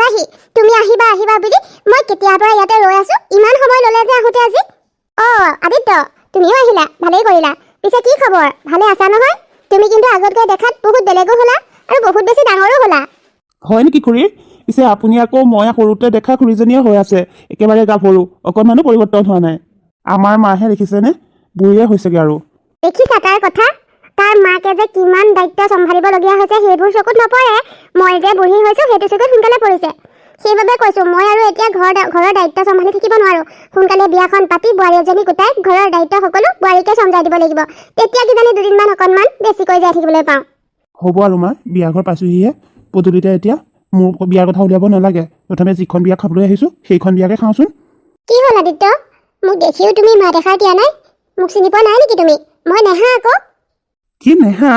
পালাহি তুমি আহিবা আহিবা বুলি মই কেতিয়াৰ পৰা ইয়াতে ৰৈ আছো ইমান সময় ললে যে আহোতে আজি আদিত্য তুমিও আহিলা ভালেই কৰিলা পিছে কি খবৰ ভালে আছা নহয় তুমি কিন্তু আগতকৈ দেখাত বহুত বেলেগো হলা আৰু বহুত বেছি ডাঙৰো হলা হয় নেকি খুৰী পিছে আপুনি আকৌ মই সৰুতে দেখা খুৰীজনীয়ে হৈ আছে একেবাৰে গাভৰু অকণমানো পৰিৱৰ্তন হোৱা নাই আমাৰ মাহে দেখিছেনে বুঢ়ীয়ে হৈছেগৈ আৰু দেখিছা তাৰ কথা তাৰ মাকে যে কিমান দায়িত্ব চম্ভালিবলগীয়া হৈছে সেইবোৰ চকুত নপৰে মই যে বুঢ়ী হৈছো সেইটো চকুত সোনকালে পৰিছে সেইবাবে কৈছো মই আৰু এতিয়া ঘৰৰ দায়িত্ব চম্ভালি থাকিব নোৱাৰো সোনকালে বিয়াখন পাতি বোৱাৰী এজনী গোটাই ঘৰৰ দায়িত্ব সকলো বোৱাৰীকে চম্ভালি দিব লাগিব তেতিয়া কিজানি দুদিনমান অকণমান বেছিকৈ জীয়াই থাকিবলৈ পাওঁ হ'ব আৰু মা বিয়া ঘৰ পাইছোহিহে পদূলিতে এতিয়া মোৰ বিয়াৰ কথা উলিয়াব নালাগে প্ৰথমে যিখন বিয়া খাবলৈ আহিছোঁ সেইখন বিয়াকে খাওঁচোন কি হ'ল আদিত্য মোক দেখিও তুমি মাত এষাৰ দিয়া নাই মোক চিনি পোৱা নাই নেকি তুমি মই নেহা আকৌ কি নেহা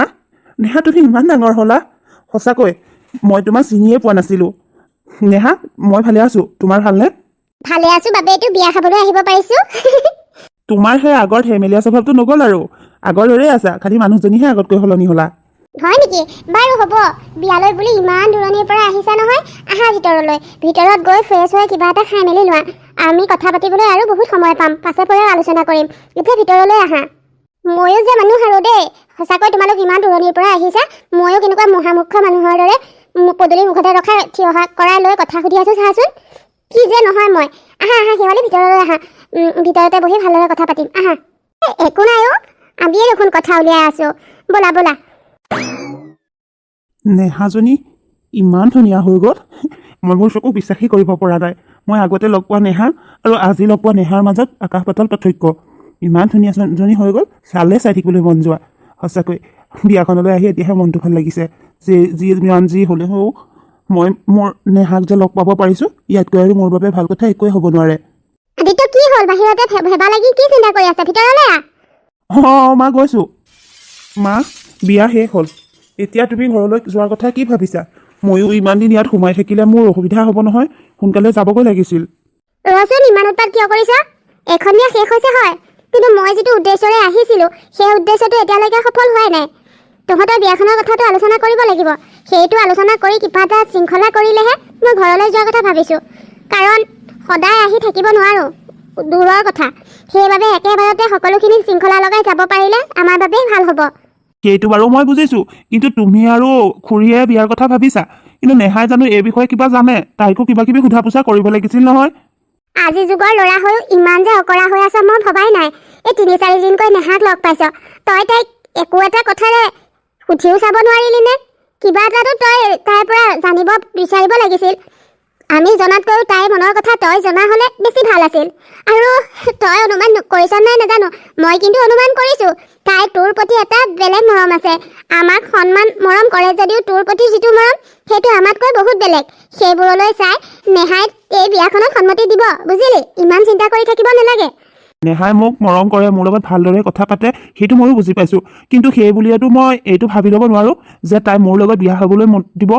নেহা তুমি ইমান ডাঙৰ হ'লা সঁচাকৈ মই তোমাক চিনিয়ে পোৱা নাছিলোঁ নেহা মই ভালে আছোঁ তোমাৰ ভালনে ভালে আছো বাবেইতো বিয়া খাবলৈ আহিব পাৰিছো তোমাৰ সেই আগৰ ধেমেলীয়া স্বভাৱটো নগ'ল আৰু আগৰ দৰেই আছা খালি মানুহজনীহে আগতকৈ সলনি হ'লা হয় নেকি বাৰু হ'ব বিয়ালৈ বুলি ইমান দূৰণিৰ পৰা আহিছা নহয় আহা ভিতৰলৈ ভিতৰত গৈ ফ্ৰেছ হৈ কিবা এটা খাই মেলি লোৱা আমি কথা পাতিবলৈ আৰু বহুত সময় পাম পাছে পৰে আলোচনা কৰিম এতিয়া ভিতৰলৈ আহা ময়ো যে মানুহ আৰু দেই সঁচাকৈ তোমালোক ইমান দূৰণিৰ পৰা আহিছা ময়ো কেনেকুৱা মহামুখ্য মানুহৰ দৰে পদূলিৰ মুখতে ৰখাই থিয় কৰাই লৈ কথা সুধি আছো চাচোন কি যে নহয় মই আহা আহা শেৱালি ভিতৰলৈ আহা ভিতৰতে বহি ভালদৰে কথা পাতিম আহা একো নাই আমিয়ে দেখোন কথা উলিয়াই আছো ব'লা ব'লা নেহাজনী ইমান ধুনীয়া হৈ গ'ল মই মোৰ চকু বিশ্বাসেই কৰিব পৰা নাই মই আগতে লগ পোৱা নেহা আৰু আজি লগ পোৱা নেহাৰ মাজত আকাশ পাতাল পাৰ্থক্য ইমান ধুনীয়া জনী হৈ গ'ল চালে চাই থাকিবলৈ মন যোৱা সঁচাকৈ বিয়াখনলৈ আহি এতিয়াহে মনটো ভাল লাগিছে যে যিমান যি হ'লেও মই মোৰ নেহাক যে লগ পাব পাৰিছোঁ ইয়াতকৈ আৰু মোৰ বাবে ভাল কথা একোৱেই হ'ব নোৱাৰে আদিত্য কি হ'ল বাহিৰতে ভেবা লাগি কি চিন্তা কৰি আছে ভিতৰলৈ মা গৈছোঁ মা বিয়া শেষ হ'ল এতিয়া তুমি ঘৰলৈ যোৱাৰ কথা কি ভাবিছা ময়ো ইমান দিন ইয়াত সোমাই থাকিলে মোৰ অসুবিধা হ'ব নহয় সোনকালে যাবগৈ লাগিছিল ৰচোন ইমান উৎপাত কিয় কৰিছা এখন বিয়া শেষ হৈছে হয় কিন্তু মই যিটো উদ্দেশ্যৰে আহিছিলোঁ সেই উদ্দেশ্যটো এতিয়ালৈকে সফল হোৱাই নাই তহঁতৰ বিয়াখনৰ কথাটো আলোচনা কৰিব লাগিব সেইটো আলোচনা কৰি কিবা এটা শৃংখলা কৰিলেহে মই ঘৰলৈ যোৱাৰ কথা ভাবিছোঁ কাৰণ সদায় আহি থাকিব নোৱাৰোঁ দূৰৰ কথা সেইবাবে একেবাৰতে সকলোখিনি শৃংখলা লগাই যাব পাৰিলে আমাৰ বাবেই ভাল হ'ব সেইটো বাৰু মই বুজিছোঁ কিন্তু তুমি আৰু খুৰীয়ে বিয়াৰ কথা ভাবিছা কিন্তু নেহাই জানো এই বিষয়ে কিবা জানে তাইকো কিবা কিবি সোধা পোছা কৰিব লাগিছিল নহয় আজি যুগৰ ল'ৰা হৈও ইমান যে অকৰা হৈ আছ মই ভবাই নাই এই ৩-৪ দিনকৈ নেহাক লগ পাইছ তই তাইক একো এটা কথাৰে সুধিও চাব নোৱাৰিলি নে কিবা এটাতো তই তাইৰ পৰা জানিব বিচাৰিব লাগিছিল আমি জনাতকৈও তাইৰ মনৰ কথা তই জনা হ'লে বেছি ভাল আছিল আৰু তই অনুমান কৰিছ নাই নাজানো মই কিন্তু অনুমান কৰিছোঁ তাই তোৰ প্ৰতি এটা বেলেগ মৰম আছে আমাক সন্মান মৰম কৰে যদিও তোৰ প্ৰতি যিটো মৰম সেইটো আমাতকৈ বহুত বেলেগ সেইবোৰলৈ চাই নেহাই এই বিয়াখনত সন্মতি দিব বুজিলি ইমান চিন্তা কৰি থাকিব নালাগে নেহাই মোক মৰম কৰে মোৰ লগত ভালদৰে কথা পাতে সেইটো ময়ো বুজি পাইছোঁ কিন্তু সেই বুলিয়েতো মই এইটো ভাবি ল'ব নোৱাৰোঁ যে তাই মোৰ লগত বিয়া হ'বলৈ মত দিব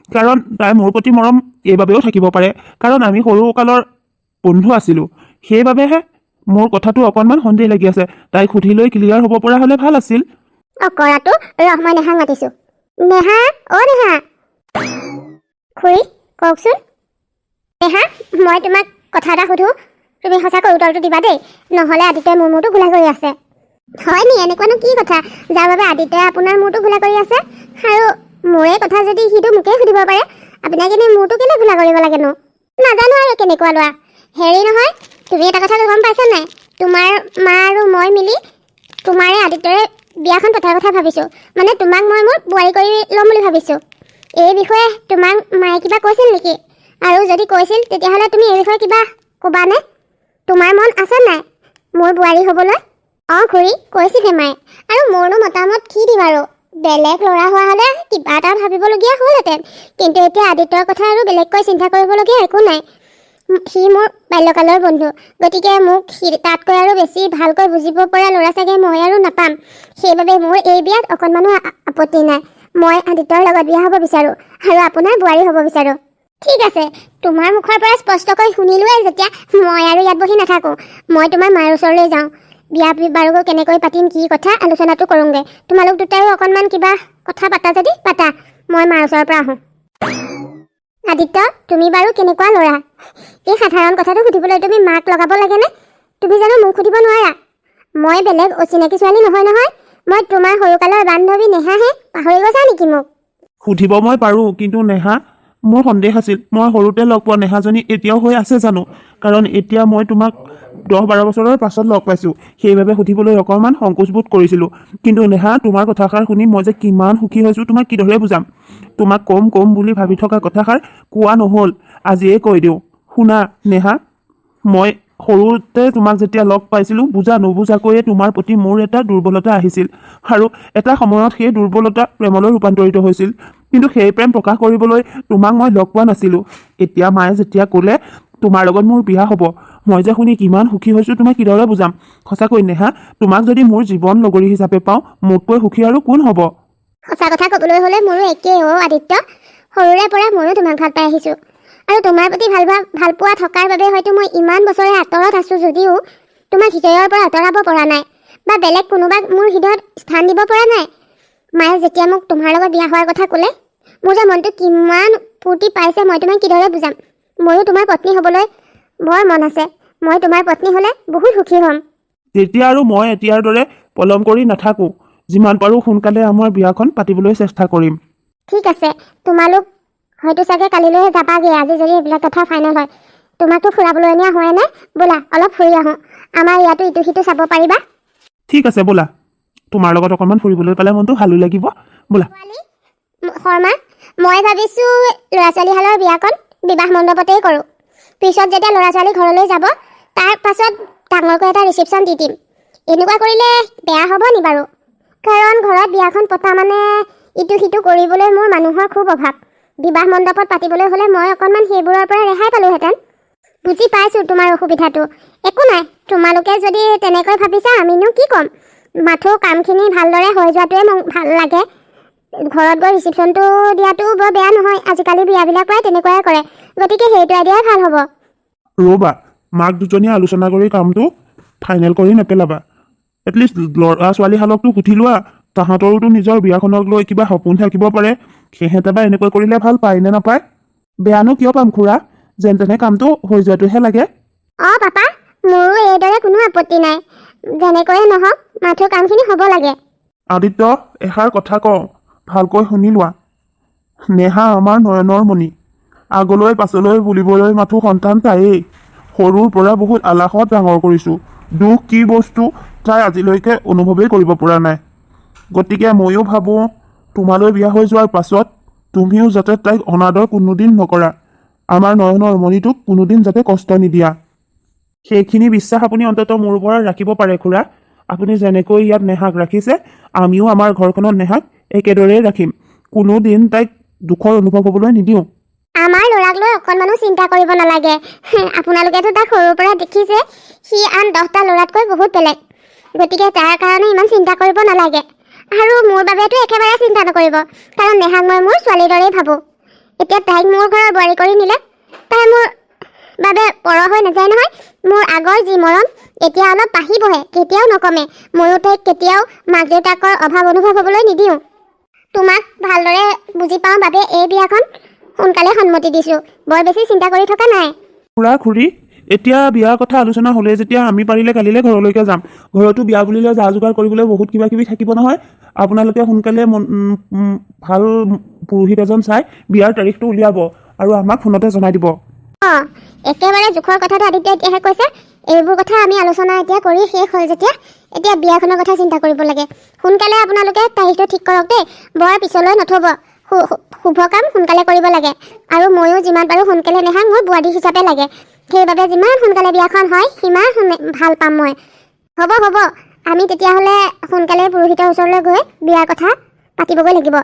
কাৰণ তাই মোৰ প্ৰতি মৰম এইবাবেও থাকিব পাৰে কাৰণ আমি সৰুকালৰ বন্ধু আছিলোঁ সেইবাবেহে মোৰ কথাটো অকণমান সন্দেহ লাগি আছে তাইক সুধি লৈ ক্লিয়াৰ হ'ব পৰা হ'লে ভাল আছিল অকৰাটো মই নেহাক মাতিছোঁ নেহা নেহা খুৰী কওকচোন নেহা মই তোমাক কথা এটা সুধোঁ তুমি সঁচাকৈ উত্তৰটো দিবা দেই নহ'লে আদিত্যই মোৰ মূৰটো ঘোলা কৰি আছে হয় নি এনেকুৱানো কি কথা যাৰ বাবে আদিত্যই আপোনাৰ মূৰটো ঘোলা কৰি আছে আৰু মোৰে কথা যদি সিটো মোকেই সুধিব পাৰে আপোনাক এনেই মূৰটো কেলৈ ঘোলা কৰিব লাগেনো নাজানো আৰু কেনেকুৱা লোৱা হেৰি নহয় তুমি এটা কথা গম পাইছা নাই তোমাৰ মা আৰু মই মিলি তোমাৰে আদিত্যৰে বিয়াখন পতাৰ কথা ভাবিছোঁ মানে তোমাক মই মোৰ বোৱাৰী কৰি ল'ম বুলি ভাবিছোঁ এই বিষয়ে তোমাক মায়ে কিবা কৈছিল নেকি আৰু যদি কৈছিল তেতিয়াহ'লে তুমি এই বিষয়ে কিবা ক'বানে তোমাৰ মন আছে নাই মোৰ বোৱাৰী হ'বলৈ খুৰী কৈছিলে মায়ে আৰু মোৰনো মতামত কি দিম আৰু বেলেগ ল'ৰা হোৱা হ'লে কিবা এটা ভাবিবলগীয়া হ'লহেঁতেন কিন্তু এতিয়া আদিত্যৰ কথা আৰু বেলেগকৈ চিন্তা কৰিবলগীয়া একো নাই সি মোৰ বাল্যকালৰ বন্ধু গতিকে মোক তাতকৈ আৰু বেছি ভালকৈ বুজিব পৰা ল'ৰা চাগে মই আৰু নাপাম সেইবাবে মোৰ এই বিয়াত অকণমানো আপত্তি নাই মই আদিত্যৰ লগত বিয়া হ'ব বিচাৰোঁ আৰু আপোনাৰ বোৱাৰী হ'ব বিচাৰোঁ ঠিক আছে তোমাৰ মুখৰ পৰা স্পষ্টকৈ শুনিলোৱেই যেতিয়া মই আৰু ইয়াত বহি নাথাকোঁ মই তোমাৰ মাৰ ওচৰলৈ যাওঁ বিয়া বাৰুগৈ কেনেকৈ পাতিম কি কথা আলোচনাটো কৰোঁগৈ তোমালোক দুটাইও অকণমান কিবা কথা পাতা যদি পাতা মই মাৰ ওচৰৰ পৰা আহোঁ আদিত্য, তুমি বাৰু কেনেকুৱা ল'ৰা? এই সাধাৰণ কথাটো সুধিবলৈ তুমি মাক লগাব লাগেনে? তুমি জানো মোক সুধিব নোৱাৰা? মই বেলেগ অচিনাকি ছোৱালী নহয়। মই তোমাৰ সৰুকালৰ বান্ধৱী নেহাহে। পাহৰি গৈছা নেকি মোক? সুধিব মই পাৰোঁ, কিন্তু নেহা, মোৰ সন্দেহ আছিল মই সৰুতে লগ পোৱা নেহাজনী এতিয়াও হৈ আছে জানো? কাৰণ এতিয়া মই তোমাক 10-12 বছৰৰ পাছত লগ পাইছোঁ, সেইবাবে সুধিবলৈ অকণমান সংকোচবোধ কৰিছিলোঁ। কিন্তু নেহা, তোমাৰ কথাষাৰ শুনি মই যে কিমান সুখী হৈছোঁ তোমাক কিদৰে বুজাম? তোমাক কম বুলি ভাবি থকা কথাষাৰ কোৱা নহ'ল, আজিয়ে কৈ দিওঁ। শুনা নেহা, মই সৰুতে তোমাক যেতিয়া লগ পাইছিলোঁ, বুজা নুবুজাকৈয়ে তোমাৰ প্ৰতি মোৰ এটা দুৰ্বলতা আহিছিল, আৰু এটা সময়ত সেই দুৰ্বলতা প্ৰেমলৈ ৰূপান্তৰিত হৈছিল। কিন্তু সেই প্ৰেম প্ৰকাশ কৰিবলৈ তোমাক মই লগ পোৱা নাছিলোঁ। এতিয়া মায়ে যেতিয়া ক'লে তোমাৰ লগত মোৰ বিয়া হ'ব, মই যে শুনি কিমান সুখী হৈছোঁ তোমাক কিদৰে বুজাম? সঁচাকৈ নেহা, তোমাক যদি মোৰ জীৱন লগৰী হিচাপে পাওঁ, মোতকৈ সুখী আৰু কোন হ'ব? সঁচা কথা ক'বলৈ হ'লে মোৰো একেই আদিত্য। সৰুৰে পৰা ময়ো তোমাক ভাল পাই আহিছোঁ, আৰু তোমাৰ প্ৰতি ভাল পোৱা থকাৰ বাবে হয়তো মই ইমান বছৰে আঁতৰত আছোঁ যদিও তোমাক হৃদয়ৰ পৰা আঁতৰাব পৰা নাই, বা বেলেগ কোনোবাক মোৰ হৃদয়ত স্থান দিব পৰা নাই। মায়ে যেতিয়া মোক তোমাৰ লগত বিয়া হোৱাৰ কথা ক'লে, মোৰ যে মনটো কিমান ফূৰ্তি পাইছে মই তোমাক কিদৰে বুজাম? ময়ো তোমাৰ পত্নী হ'বলৈ বৰ মন আছে। মই তোমাৰ পত্নী হ'লে বহুত সুখী হ'ম। তেতিয়া আৰু মই এতিয়াৰ দৰে পলম কৰি নাথাকোঁ। যিমান পাৰোঁ সোনকালে আমাৰ বিয়াখন পাতিবলৈ চেষ্টা কৰিম। ঠিক আছে, তোমালোক হয়তো চাগে কালিলৈহে যাবাগৈ, আজি যদি এইবিলাক কথা ফাইনেল হয়। তোমাকতো ফুৰাবলৈ নিয়া হোৱাই নাই, ব'লা অলপ ফুৰি আহোঁ। আমাৰ ইয়াতো ইটো সিটো চাব পাৰিবা। ঠিক আছে ব'লা, তোমাৰ লগত অকণমান ফুৰিবলৈ পালে মনটো ভালো লাগিব, ব'লা। শৰ্মা, মই ভাবিছোঁ ল'ৰা ছোৱালীহালৰ বিয়াখন বিবাহ মণ্ডপতেই কৰোঁ। পিছত যেতিয়া ল'ৰা ছোৱালী ঘৰলৈ যাব, তাৰ পাছত ডাঙৰকৈ এটা ৰিচিপশ্যন দি দিম। এনেকুৱা কৰিলে বেয়া হ'ব নি বাৰু? কাৰণ ঘৰত বিয়াখন পতা মানে ইটো সিটো কৰিবলৈ মোৰ মানুহৰ খুব অভাৱ। বিবাহ মণ্ডপত পাতিবলৈ হ'লে মই অকণমান সেইবোৰৰ পৰা ৰেহাই পালোহেঁতেন। বুজি পাইছোঁ তোমাৰ অসুবিধাটো, একো নাই। তোমালোকে যদি তেনেকৈ ভাবিছা, আমিনো কি ক'ম? মাথো কামখিনি ভালদৰে হৈ যোৱাটোৱে মোক ভাল লাগে। ঘৰত গৈ ৰিচিপশ্যনটো দিয়াটো বৰ বেয়া নহয়। আজিকালি বিয়াবিলাক প্ৰায় তেনেকুৱাই কৰে, গতিকে সেইটো আইডিয়াই ভাল হ'ব। ৰ'বা, মাক দুজনীয়ে আলোচনা কৰি কামটো ফাইনেল কৰি নেপেলাবা। এটলিষ্ট ল'ৰা ছোৱালীহালকতো সুধি লোৱা, তাহাঁতৰোতো নিজৰ বিয়াখনক লৈ কিবা সপোন থাকিব পাৰে। সিহঁতে বা এনেকৈ কৰিলে ভাল পায় নে নাপায়? বেয়ানো কিয় পাম খুৰা, যেন তেনে কামটো হৈ যোৱাটোহে লাগে। পাপা, মোৰো এইদৰে কোনো আপত্তি নাই। যেনেকৈয়ে নহওক মাথো কামখিনি হ'ব লাগে। আদিত্য, এষাৰ কথা কওঁ, ভালকৈ শুনি লোৱা। নেহা আমাৰ নয়নৰ মণি। আগলৈ পাছলৈ বুলিবলৈ মাথো সন্তান তায়েই। সৰুৰ পৰা বহুত আলাসত ডাঙৰ কৰিছোঁ। দুখ কি বস্তু তাই আজিলৈকে অনুভৱেই কৰিব পৰা নাই। গতিকে ময়ো ভাবোঁ, তোমালৈ বিয়া হৈ যোৱাৰ পাছত তুমিও যাতে তাইক অনাদৰ কোনোদিন নকৰা। আমাৰ নয়নৰ মণিটোক কোনোদিন যাতে কষ্ট নিদিয়া, সেইখিনি বিশ্বাস আপুনি অন্ততঃ মোৰ ওপৰত ৰাখিব পাৰে খুৰা। আপুনি যেনেকৈ ইয়াত নেহাক ৰাখিছে, আমিও আমাৰ ঘৰখনত নেহাক একেদৰেই ৰাখিম। কোনোদিন তাইক দুখৰ অনুভৱ হ'বলৈ নিদিওঁ। আমাৰ ল'ৰাক লৈ অকণমানো চিন্তা কৰিব নালাগে। আপোনালোকেতো তাক সৰুৰ পৰা দেখিছে, সি আন 10টা ল'ৰাতকৈ বহুত বেলেগ। গতিকে তাৰ কাৰণে ইমান চিন্তা কৰিব নালাগে। আৰু মোৰ বাবেতো একেবাৰে চিন্তা নকৰিব, কাৰণ নেহাক মই মোৰ ছোৱালীৰ দৰেই ভাবোঁ। এতিয়া তাইক মোৰ ঘৰৰ বোৱাৰী কৰি নিলে তাই মোৰ বাবে পৰ হৈ নাযায় নহয়। মোৰ আগৰ যি মৰম এতিয়া অলপ বাঢ়িবহে, কেতিয়াও নকমে। ময়ো তাইক কেতিয়াও মাক দেউতাকৰ অভাৱ অনুভৱ হ'বলৈ নিদিওঁ। তোমাক ভালদৰে বুজি পাওঁ বাবে এই বিয়াখন সোনকালে সন্মতি দিছোঁ। বৰ বেছি চিন্তা কৰি থকা নাই। খুৰা খুৰী, এতিয়া বিয়াৰ কথা আলোচনা হ'লে যেতিয়া আমি পাৰিলে কালিলৈ ঘৰলৈকে যাম। ঘৰতো বিয়া বুলিলে যা যোগাৰ কৰিবলৈ বহুত কিবা কিবি থাকিব নহয়। আপোনালোকে সোনকালে ভাল পুৰোহিত এজন চাই বিয়াৰ তাৰিখটো উলিয়াব আৰু আমাক ফোনতে জনাই দিব। একেবাৰে জোখৰ কথাটো আদিত্য এতিয়াহে কৈছে। এইবোৰ কথা আমি আলোচনা এতিয়া কৰি শেষ হ'ল যেতিয়া, এতিয়া বিয়াখনৰ কথা চিন্তা কৰিব লাগে। সোনকালে আপোনালোকে তাৰিখটো ঠিক কৰক দেই, বৰ পিছলৈ নথ'ব। শুভ কাম সোনকালে কৰিব লাগে, আৰু ময়ো যিমান পাৰোঁ সোনকালে নেহাক মোৰ বোৱাৰী হিচাপে লাগে। সেইবাবে যিমান সোনকালে বিয়াখন হয় সিমান ভাল পাম মই। হ'ব, আমি তেতিয়াহ'লে সোনকালে পুৰোহিতৰ ওচৰলৈ গৈ বিয়াৰ কথা পাতিবগৈ লাগিব।